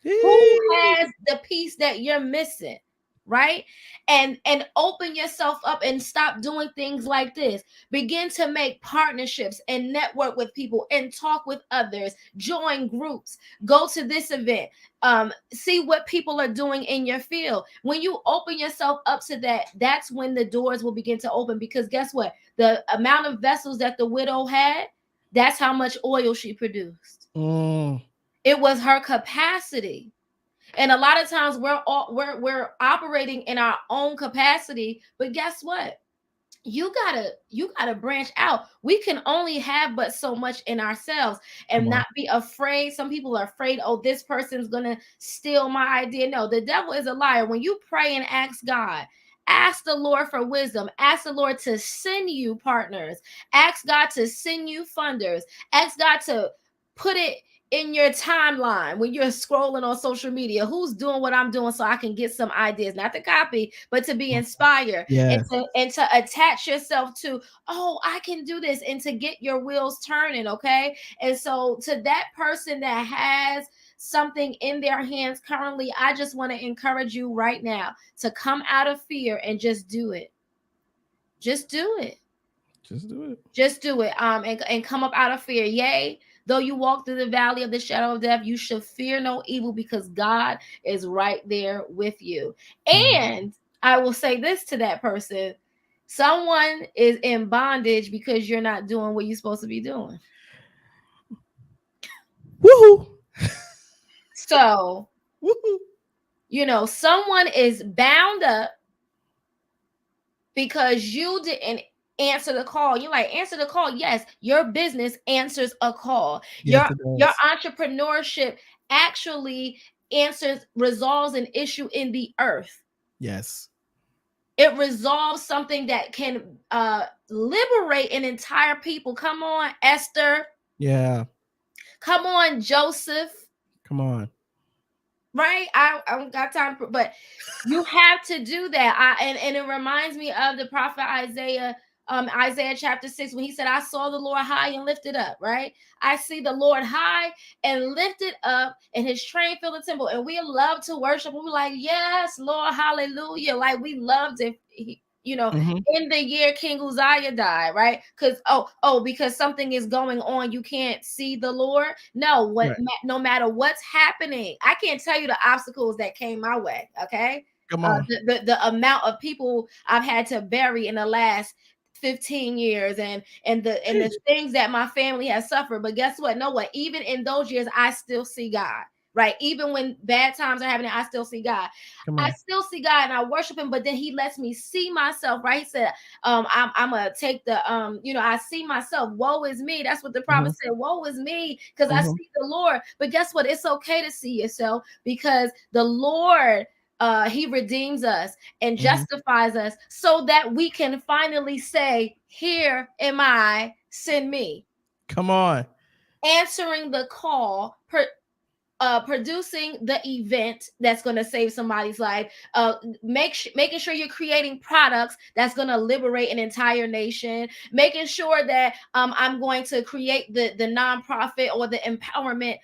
Speaker 3: Who has the piece that you're missing? Right? And open yourself up and stop doing things like this. Begin to make partnerships and network with people and talk with others. Join groups. Go to this event. See what people are doing in your field. When you open yourself up to that, that's when the doors will begin to open. Because guess what? The amount of vessels that the widow had, that's how much oil she produced. It was her capacity. And a lot of times we're operating in our own capacity, but guess what? You gotta branch out. We can only have but so much in ourselves, and not be afraid. Some people are afraid, oh, this person's gonna steal my idea. No, the devil is a liar. When you pray and ask God, ask the Lord for wisdom, ask the Lord to send you partners, ask God to send you funders, ask God to put it in your timeline when you're scrolling on social media, who's doing what I'm doing, so I can get some ideas, not to copy, but to be inspired.
Speaker 2: Yes.
Speaker 3: And to attach yourself to, oh, I can do this, and to get your wheels turning. Okay. And so to that person that has something in their hands currently, I just want to encourage you right now to come out of fear and just do it. Just do it.
Speaker 2: Just do it.
Speaker 3: Just do it. And come up out of fear. Yea, though you walk through the valley of the shadow of death, you shall fear no evil, because God is right there with you. And I will say this to that person: someone is in bondage because you're not doing what you're supposed to be doing.
Speaker 2: Woohoo!
Speaker 3: So,
Speaker 2: Woohoo!
Speaker 3: Someone is bound up because you didn't answer the call. You're like, answer the call. Yes, your business answers a call.
Speaker 2: Yes,
Speaker 3: Your entrepreneurship actually resolves an issue in the earth.
Speaker 2: Yes.
Speaker 3: It resolves something that can liberate an entire people. Come on, Esther.
Speaker 2: Yeah.
Speaker 3: Come on, Joseph.
Speaker 2: Come on.
Speaker 3: Right? I don't got time for, but you have to do that. And it reminds me of the prophet Isaiah, Isaiah chapter 6, when he said, I saw the Lord high and lifted up, right? I see the Lord high and lifted up, and his train filled the temple. And we love to worship. We're like, yes, Lord, hallelujah. Like, we loved it. In the year King Uzziah died, right? Because something is going on, you can't see the Lord. No, no matter what's happening, I can't tell you the obstacles that came my way. Okay,
Speaker 2: come on.
Speaker 3: The amount of people I've had to bury in the last 15 years, and the things that my family has suffered. But guess what? Even in those years, I still see God. Right. Even when bad times are happening, I still see God. I still see God and I worship him, but then he lets me see myself, right? He said, I'm gonna take the I see myself. Woe is me. That's what the prophet said. Woe is me, because I see the Lord. But guess what? It's okay to see yourself, because the Lord, he redeems us and justifies us so that we can finally say, here am I, send me.
Speaker 2: Come on.
Speaker 3: Answering the call, producing the event that's going to save somebody's life, making sure you're creating products that's going to liberate an entire nation, making sure that I'm going to create the nonprofit or the empowerment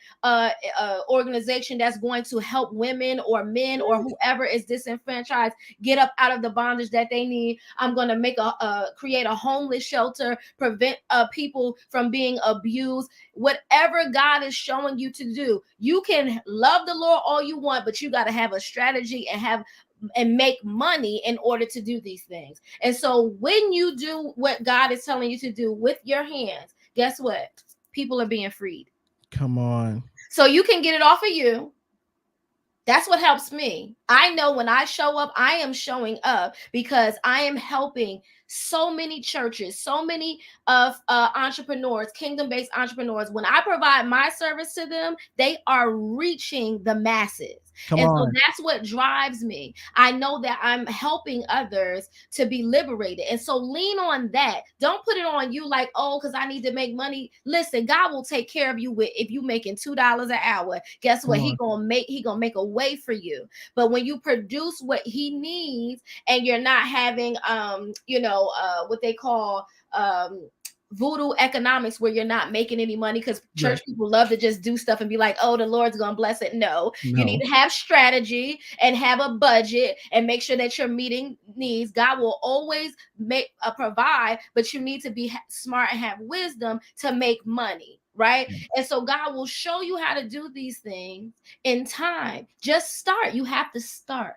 Speaker 3: organization that's going to help women or men or whoever is disenfranchised get up out of the bondage that they need. I'm going to create a homeless shelter, prevent people from being abused. Whatever God is showing you to do, you can love the Lord all you want, but you got to have a strategy and make money in order to do these things. And so when you do what God is telling you to do with your hands, guess what? People are being freed.
Speaker 2: Come on.
Speaker 3: So you can get it off of you. That's what helps me. I know when I show up, I am showing up because I am helping so many churches, so many of entrepreneurs, kingdom-based entrepreneurs. When I provide my service to them, they are reaching the masses. So that's what drives me. I know that I'm helping others to be liberated. And so lean on that. Don't put it on you like, oh, because I need to make money. Listen, God will take care of you if you making $2 an hour. Guess what? He gonna make a way for you. But when you produce what he needs and you're not having what they call voodoo economics where you're not making any money, because church people love to just do stuff and be like, oh, the Lord's gonna bless it. No, you need to have strategy and have a budget and make sure that you're meeting needs. God will always make provide, but you need to be smart and have wisdom to make money, right? And so God will show you how to do these things in time. Just start. You have to start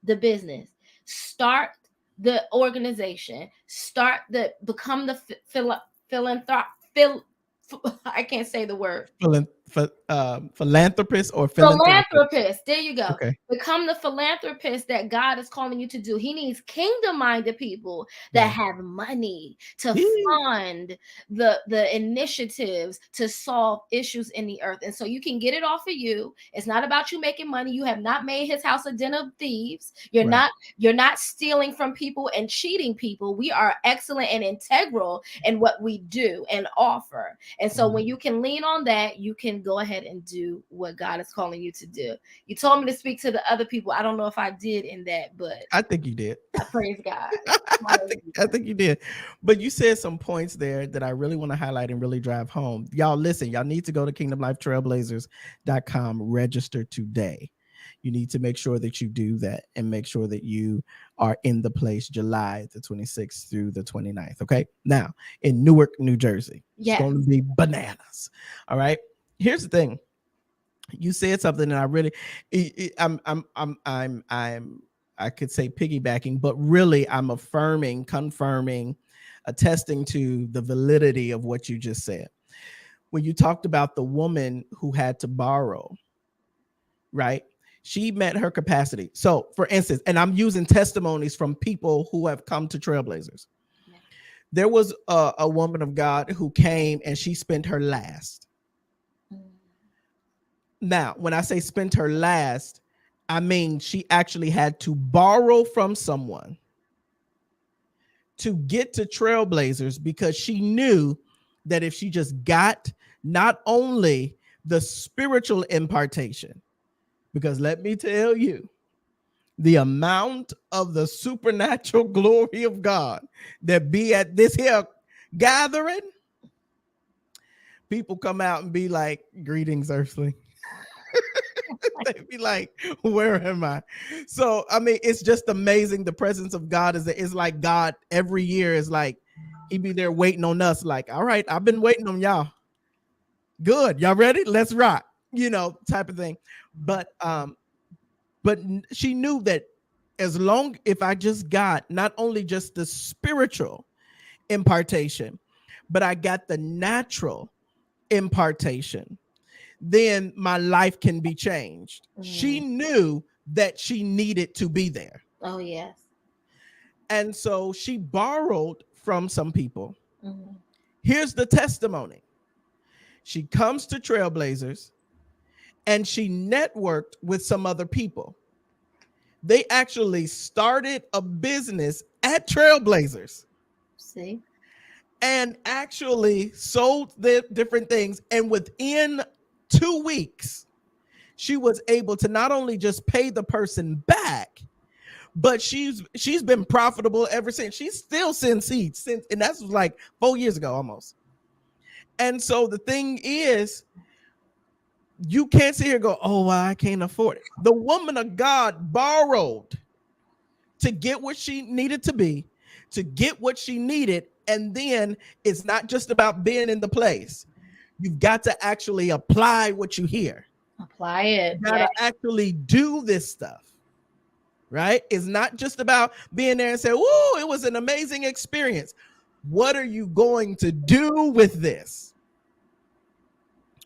Speaker 3: the business, start the organization, become the I can't say the word.
Speaker 2: Philanthropist or
Speaker 3: Philanthropist. There you go.
Speaker 2: Okay.
Speaker 3: Become the philanthropist that God is calling you to do. He needs kingdom-minded people that have money to fund the initiatives to solve issues in the earth. And so you can get it off of you. It's not about you making money. You have not made his house a den of thieves. You're not stealing from people and cheating people. We are excellent and integral in what we do and offer. And so when you can lean on that, you can go ahead and do what God is calling you to do. You told me to speak to the other people. I don't know if I did in that, but
Speaker 2: I think you did.
Speaker 3: Praise God.
Speaker 2: I think you did. But you said some points there that I really want to highlight and really drive home. Y'all listen, y'all need to go to kingdomlifetrailblazers.com, register today. You need to make sure that you do that and make sure that you are in the place July the 26th through the 29th. Okay. Now in Newark, New Jersey, it's going to be bananas. All right. Here's the thing. You said something and I really, I could say piggybacking, but really I'm affirming, confirming, attesting to the validity of what you just said. When you talked about the woman who had to borrow, right? She met her capacity. So for instance, and I'm using testimonies from people who have come to Trailblazers. Yeah. There was a woman of God who came and she spent her last. Now, when I say spent her last, I mean she actually had to borrow from someone to get to Trailblazers because she knew that if she just got not only the spiritual impartation, because let me tell you, the amount of the supernatural glory of God that be at this here gathering, people come out and be like, greetings, earthly. They'd be like, where am I? So, I mean, it's just amazing. The presence of God is like God every year is like, he be there waiting on us. Like, all right, I've been waiting on y'all. Good. Y'all ready? Let's rock, type of thing. But she knew that if I just got not only just the spiritual impartation, but I got the natural impartation, then my life can be changed. She knew that she needed to be there.
Speaker 3: Oh, yes.
Speaker 2: And so she borrowed from some people. Here's the testimony. She comes to Trailblazers and she networked with some other people. They actually started a business at Trailblazers.
Speaker 3: See?
Speaker 2: And actually sold the different things. And within 2 weeks, she was able to not only just pay the person back, but she's been profitable ever since. She still sends seeds since, and that's like 4 years ago almost. And so the thing is, you can't sit here and go, oh, well, I can't afford it. The woman of God borrowed to get what she needed to be, to get what she needed. And then it's not just about being in the place. You've got to actually apply what you hear.
Speaker 3: Apply it.
Speaker 2: You got to actually do this stuff, right? It's not just about being there and say, "Whoa, it was an amazing experience." What are you going to do with this?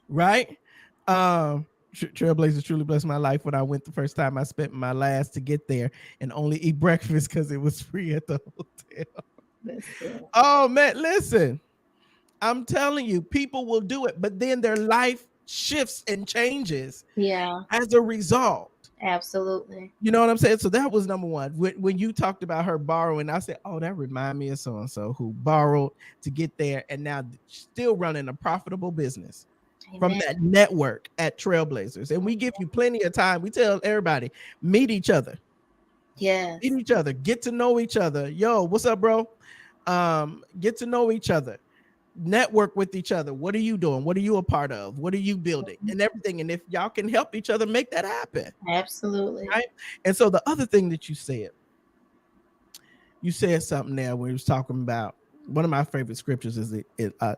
Speaker 2: Right? Trailblazers truly blessed my life. When I went the first time, I spent my last to get there and only eat breakfast because it was free at the hotel. Oh, man, listen. I'm telling you, people will do it, but then their life shifts and changes as a result.
Speaker 3: Absolutely.
Speaker 2: You know what I'm saying? So that was number one. When you talked about her borrowing, I said, oh, that reminds me of so-and-so who borrowed to get there and now still running a profitable business. Amen. From that network at Trailblazers. And we give you plenty of time. We tell everybody, meet each other.
Speaker 3: Yes.
Speaker 2: Meet each other. Get to know each other. Yo, what's up, bro? Get to know each other. network with each other. What are you doing? What are you a part of? What are you building? And everything. And if y'all can help each other make that happen.
Speaker 3: Absolutely.
Speaker 2: Right. And so the other thing that you said something there when we was talking about one of my favorite scriptures is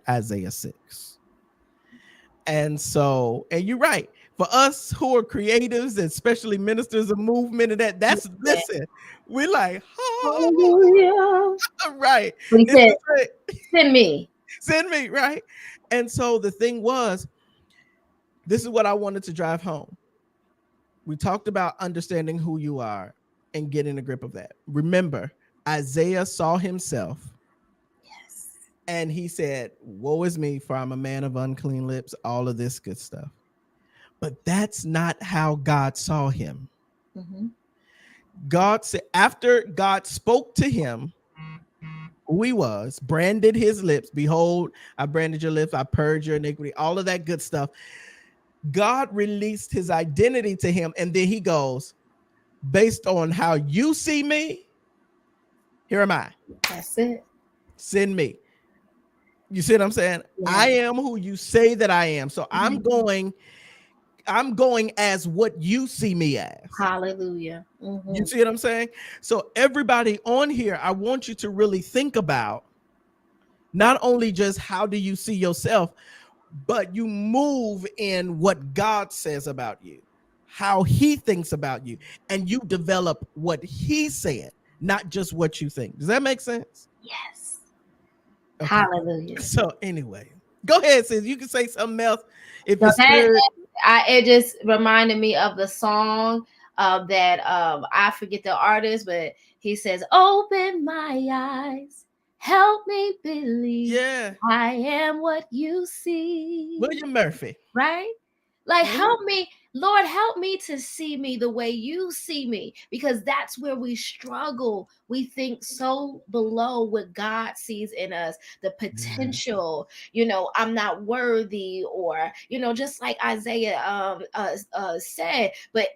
Speaker 2: Isaiah 6. And so, and you're right. For us who are creatives, and especially ministers of movement, and that's listen, we're like, oh, right.
Speaker 3: But he said, send me.
Speaker 2: Send me, right? And so the thing was, this is what I wanted to drive home. We talked about understanding who you are and getting a grip of that. Remember, Isaiah saw himself.
Speaker 3: Yes.
Speaker 2: And he said, woe is me, for I'm a man of unclean lips, all of this good stuff. But that's not how God saw him.
Speaker 3: Mm-hmm.
Speaker 2: God said, after God spoke to him, who he was, branded his lips, behold, I branded your lips, I purged your iniquity, all of that good stuff. God released his identity to him. And then he goes, based on how you see me, here am I.
Speaker 3: That's it.
Speaker 2: Send me. You see what I'm saying? Yeah. I am who you say that I am. So I'm going as what you see me as.
Speaker 3: Hallelujah. Mm-hmm.
Speaker 2: You see what I'm saying? So everybody on here, I want you to really think about not only just how do you see yourself, but you move in what God says about you, how he thinks about you, and you develop what he said, not just what you think. Does that make sense?
Speaker 3: Yes.
Speaker 2: Okay.
Speaker 3: Hallelujah.
Speaker 2: So anyway, go ahead, sis. You can say something else. If
Speaker 3: so
Speaker 2: it
Speaker 3: just reminded me of the song that I forget the artist, but he says, "Open my eyes, help me believe.
Speaker 2: Yeah,
Speaker 3: I am what you see."
Speaker 2: William Murphy,
Speaker 3: right? Like, help me, Lord, help me to see me the way you see me, because that's where we struggle. We think so below what God sees in us, the potential, I'm not worthy, or, just like Isaiah said, but,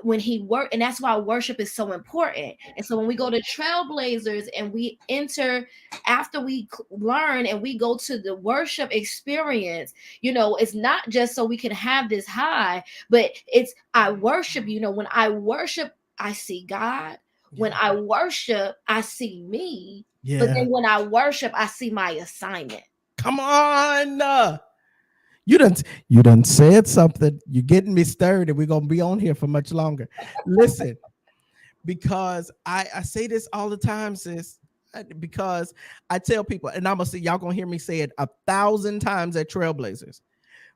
Speaker 3: when he worked, and that's why worship is so important. And so when we go to Trailblazers and we enter, after we learn and we go to the worship experience, it's not just so we can have this high, but it's I worship. When I worship, I see God. When I worship, I see me. But then when I worship, I see my assignment.
Speaker 2: Come on. You done said something. You're getting me stirred, and we're gonna be on here for much longer. Listen, because I say this all the time, sis. Because I tell people, and I'm gonna say y'all gonna hear me say it 1,000 times at Trailblazers.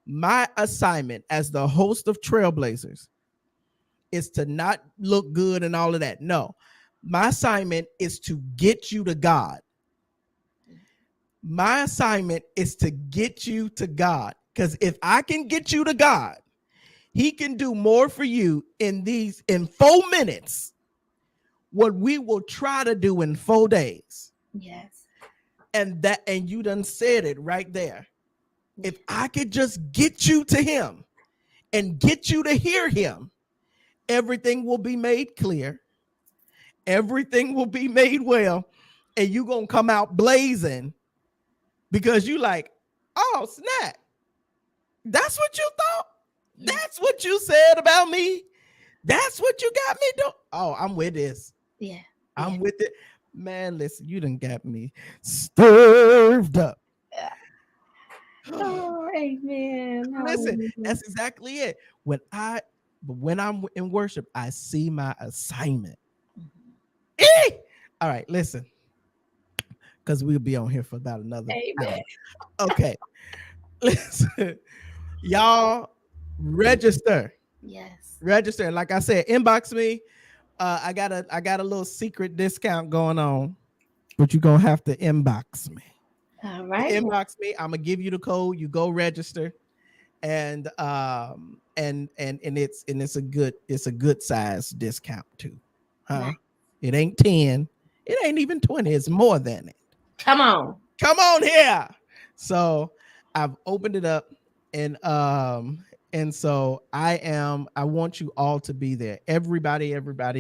Speaker 2: My assignment as the host of Trailblazers is to not look good and all of that. No, my assignment is to get you to God. My assignment is to get you to God. Because if I can get you to God, he can do more for you in 4 minutes what we will try to do in 4 days.
Speaker 3: Yes.
Speaker 2: And you done said it right there. If I could just get you to him and get you to hear him, everything will be made clear. Everything will be made well. And you're going to come out blazing because you like, oh, snap. That's what you thought? That's what you said about me? That's what you got me doing? Oh, I'm with this.
Speaker 3: Yeah.
Speaker 2: I'm with it. Man, listen, you done got me stirred up.
Speaker 3: Oh, amen.
Speaker 2: Listen, that's exactly it. When I'm in worship, I see my assignment. Mm-hmm. All right, listen. Because we'll be on here for about another hour. Okay. Listen. Y'all register.
Speaker 3: Yes.
Speaker 2: Register. Like I said, inbox me. I got a little secret discount going on, but you're gonna have to inbox me.
Speaker 3: All right.
Speaker 2: Inbox me. I'm gonna give you the code. You go register, and it's a good size discount too. Nice. It ain't 10. It ain't even 20. It's more than it.
Speaker 3: Come on
Speaker 2: here. So I've opened it up, and And so I want you all to be there. Everybody,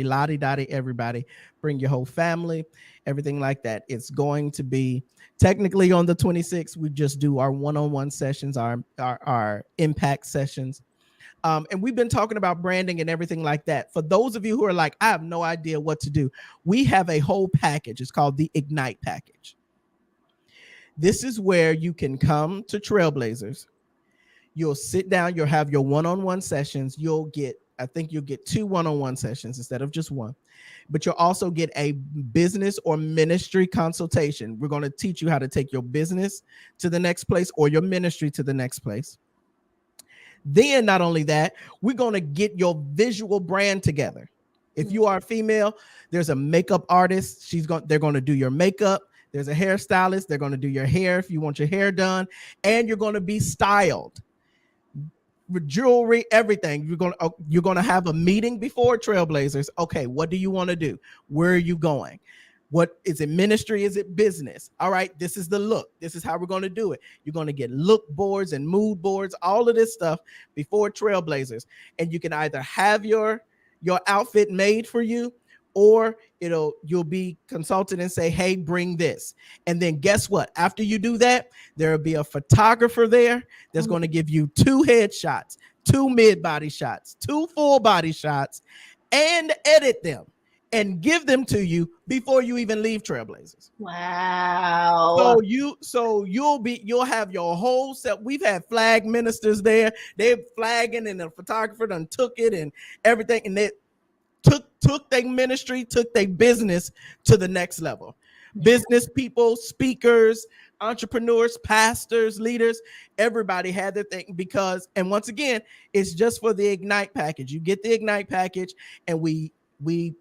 Speaker 2: lottie dottie, everybody, bring your whole family, everything like that. It's going to be technically on the 26th. We just do our one-on-one sessions, our impact sessions. And we've been talking about branding and everything like that. For those of you who are like, I have no idea what to do, we have a whole package. It's called the Ignite package. This is where you can come to Trailblazers. You'll sit down, you'll have your one-on-one sessions. I think you'll get 2 one-on-one sessions instead of just one. But you'll also get a business or ministry consultation. We're going to teach you how to take your business to the next place or your ministry to the next place. Then not only that, we're going to get your visual brand together. If you are a female, there's a makeup artist. They're going to do your makeup. There's a hairstylist. They're going to do your hair if you want your hair done. And you're going to be styled. With jewelry, everything. You're going to have a meeting before Trailblazers. Okay, what do you want to do? Where are you going? What is it? Ministry? Is it business? All right, this is the look. This is how we're going to do it. You're going to get look boards and mood boards, all of this stuff before Trailblazers. And you can either have your outfit made for you, or you'll be consulted and say, hey, bring this. And then guess what? After you do that, there'll be a photographer there that's going to give you 2 headshots, 2 mid-body shots, 2 full-body shots, and edit them and give them to you before you even leave Trailblazers.
Speaker 3: Wow.
Speaker 2: So you'll have your whole set. We've had flag ministers there. They're flagging, and the photographer done took it and everything, and they took their ministry, took their business to the next level. Business people, speakers, entrepreneurs, pastors, leaders, everybody had their thing and once again, it's just for the Ignite package. You get the Ignite package, and we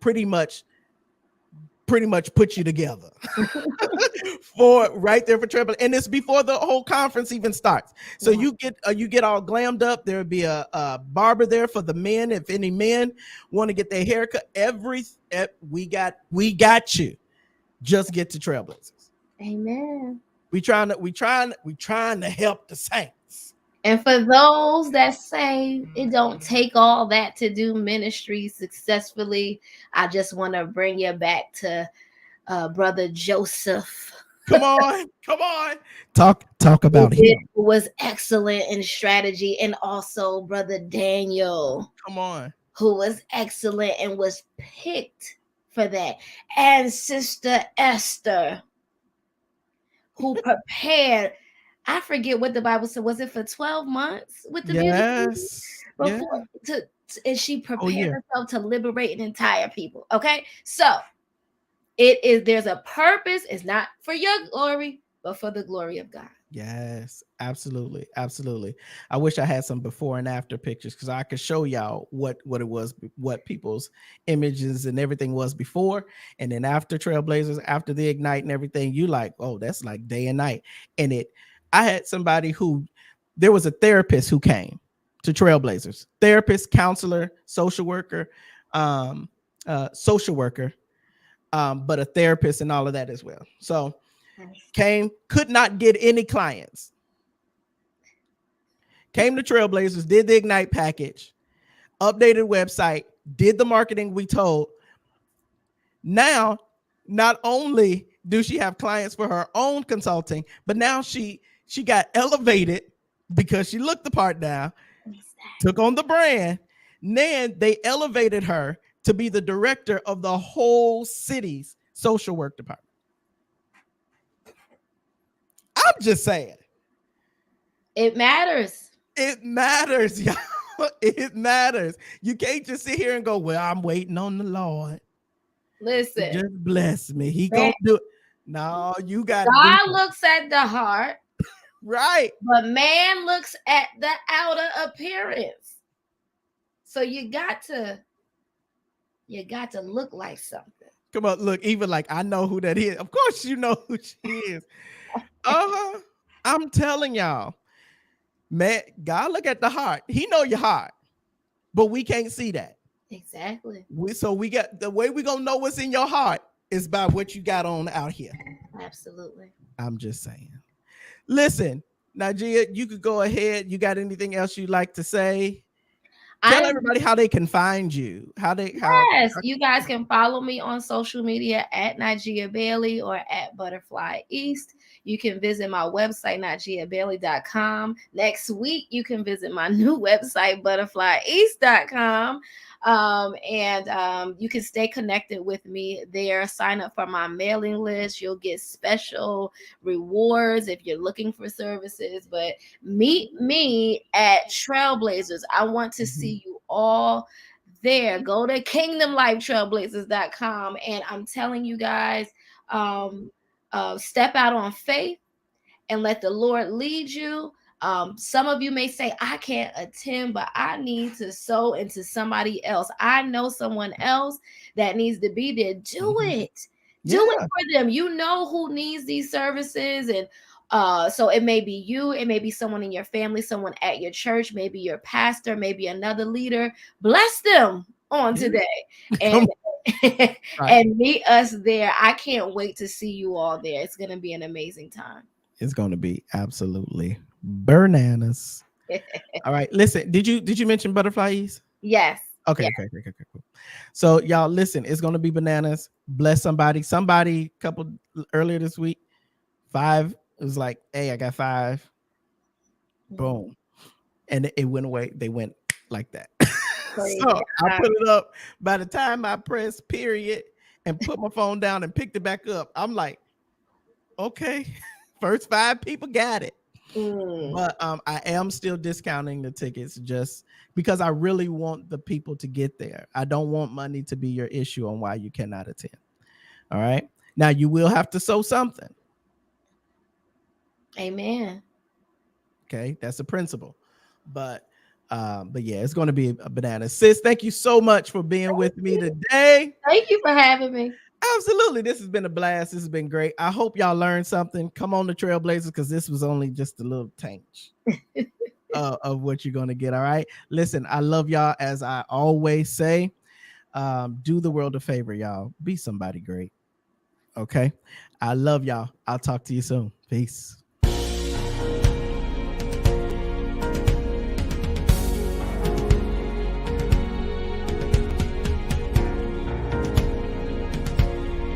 Speaker 2: pretty much put you together for right there for Trailblazers. And it's before the whole conference even starts. So you get all glammed up. There'll be a barber there for the men. If any men want to get their hair cut, we got you. Just get to Trailblazers.
Speaker 3: Amen.
Speaker 2: We trying to help the saints.
Speaker 3: And for those that say it don't take all that to do ministry successfully, I just want to bring you back to Brother Joseph.
Speaker 2: Come on. Talk about him.
Speaker 3: Who was excellent in strategy, and also Brother Daniel.
Speaker 2: Come on.
Speaker 3: Who was excellent and was picked for that. And Sister Esther, who prepared. I forget what the Bible said. Was it for 12 months with the
Speaker 2: yes.
Speaker 3: before and she prepared herself to liberate an entire people. Okay, so there's a purpose. It's not for your glory, but for the glory of God.
Speaker 2: Yes, absolutely. I wish I had some before and after pictures, because I could show y'all what it was, what people's images and everything was before, and then after Trailblazers, after the Ignite and everything. You like, oh, that's like day and night. And I had somebody there was a therapist who came to Trailblazers, therapist, counselor, social worker, but a therapist and all of that as well. So could not get any clients. Came to Trailblazers, did the Ignite package, updated website, did the marketing we told. Now, not only do she have clients for her own consulting, but now she got elevated because she looked the part now, took on the brand. Then they elevated her to be the director of the whole city's social work department. I'm just saying.
Speaker 3: It matters.
Speaker 2: It matters, y'all. It matters. You can't just sit here and go, well, I'm waiting on the Lord.
Speaker 3: Listen.
Speaker 2: Just bless me. He gonna do it. No, you got
Speaker 3: God looks at the heart.
Speaker 2: Right.
Speaker 3: But man looks at the outer appearance. So you got to look like something.
Speaker 2: Come on, look, even like I know who that is. Of course you know who she is. I'm telling y'all, man, God look at the heart. He know your heart, but we can't see that.
Speaker 3: Exactly.
Speaker 2: We got the way we gonna know what's in your heart is by what you got on out here.
Speaker 3: Absolutely.
Speaker 2: I'm just saying. Listen, Najiyyah, you could go ahead. You got anything else you'd like to say?
Speaker 3: I
Speaker 2: Tell
Speaker 3: am.
Speaker 2: everybody how they can find you. How
Speaker 3: Yes, you guys can follow me on social media at Najiyyah Bailey or at Butterfly East. You can visit my website, najiyyahbailey.com. Next week, you can visit my new website, butterflyeast.com. You can stay connected with me there. Sign up for my mailing list. You'll get special rewards if you're looking for services. But meet me at Trailblazers. I want to see you all there. Go to kingdomlifetrailblazers.com. And I'm telling you guys, step out on faith and let the Lord lead you. Some of you may say, I can't attend, but I need to sow into somebody else. I know someone else that needs to be there. Do it. Do it for them. You know who needs these services. And so it may be you, it may be someone in your family, someone at your church, maybe your pastor, maybe another leader. Bless them on today. And and meet us there. I can't wait to see you all there. It's going to be an amazing time.
Speaker 2: It's going to be absolutely bananas. All right. Listen, did you mention Butterfly East?
Speaker 3: Yes.
Speaker 2: Okay,
Speaker 3: yes.
Speaker 2: okay, cool. So y'all listen, it's going to be bananas. Bless somebody. Somebody couple earlier this week, 5 was like, hey, I got 5. Boom. And it went away. They went like that. So I put it up. By the time I pressed period and put my phone down and picked it back up, I'm like, okay, first 5 people got it. But I am still discounting the tickets just because I really want the people to get there. I don't want money to be your issue on why you cannot attend. All right. Now you will have to sow something.
Speaker 3: Amen.
Speaker 2: Okay, that's a principle. But yeah, it's going to be a banana. Sis, thank you so much for being with me today.
Speaker 3: Thank you for having me.
Speaker 2: Absolutely. This has been a blast. This has been great. I hope y'all learned something. Come on to Trailblazers because this was only just a little taint of what you're going to get. All right. Listen, I love y'all. As I always say, do the world a favor, y'all. Be somebody great. Okay. I love y'all. I'll talk to you soon. Peace.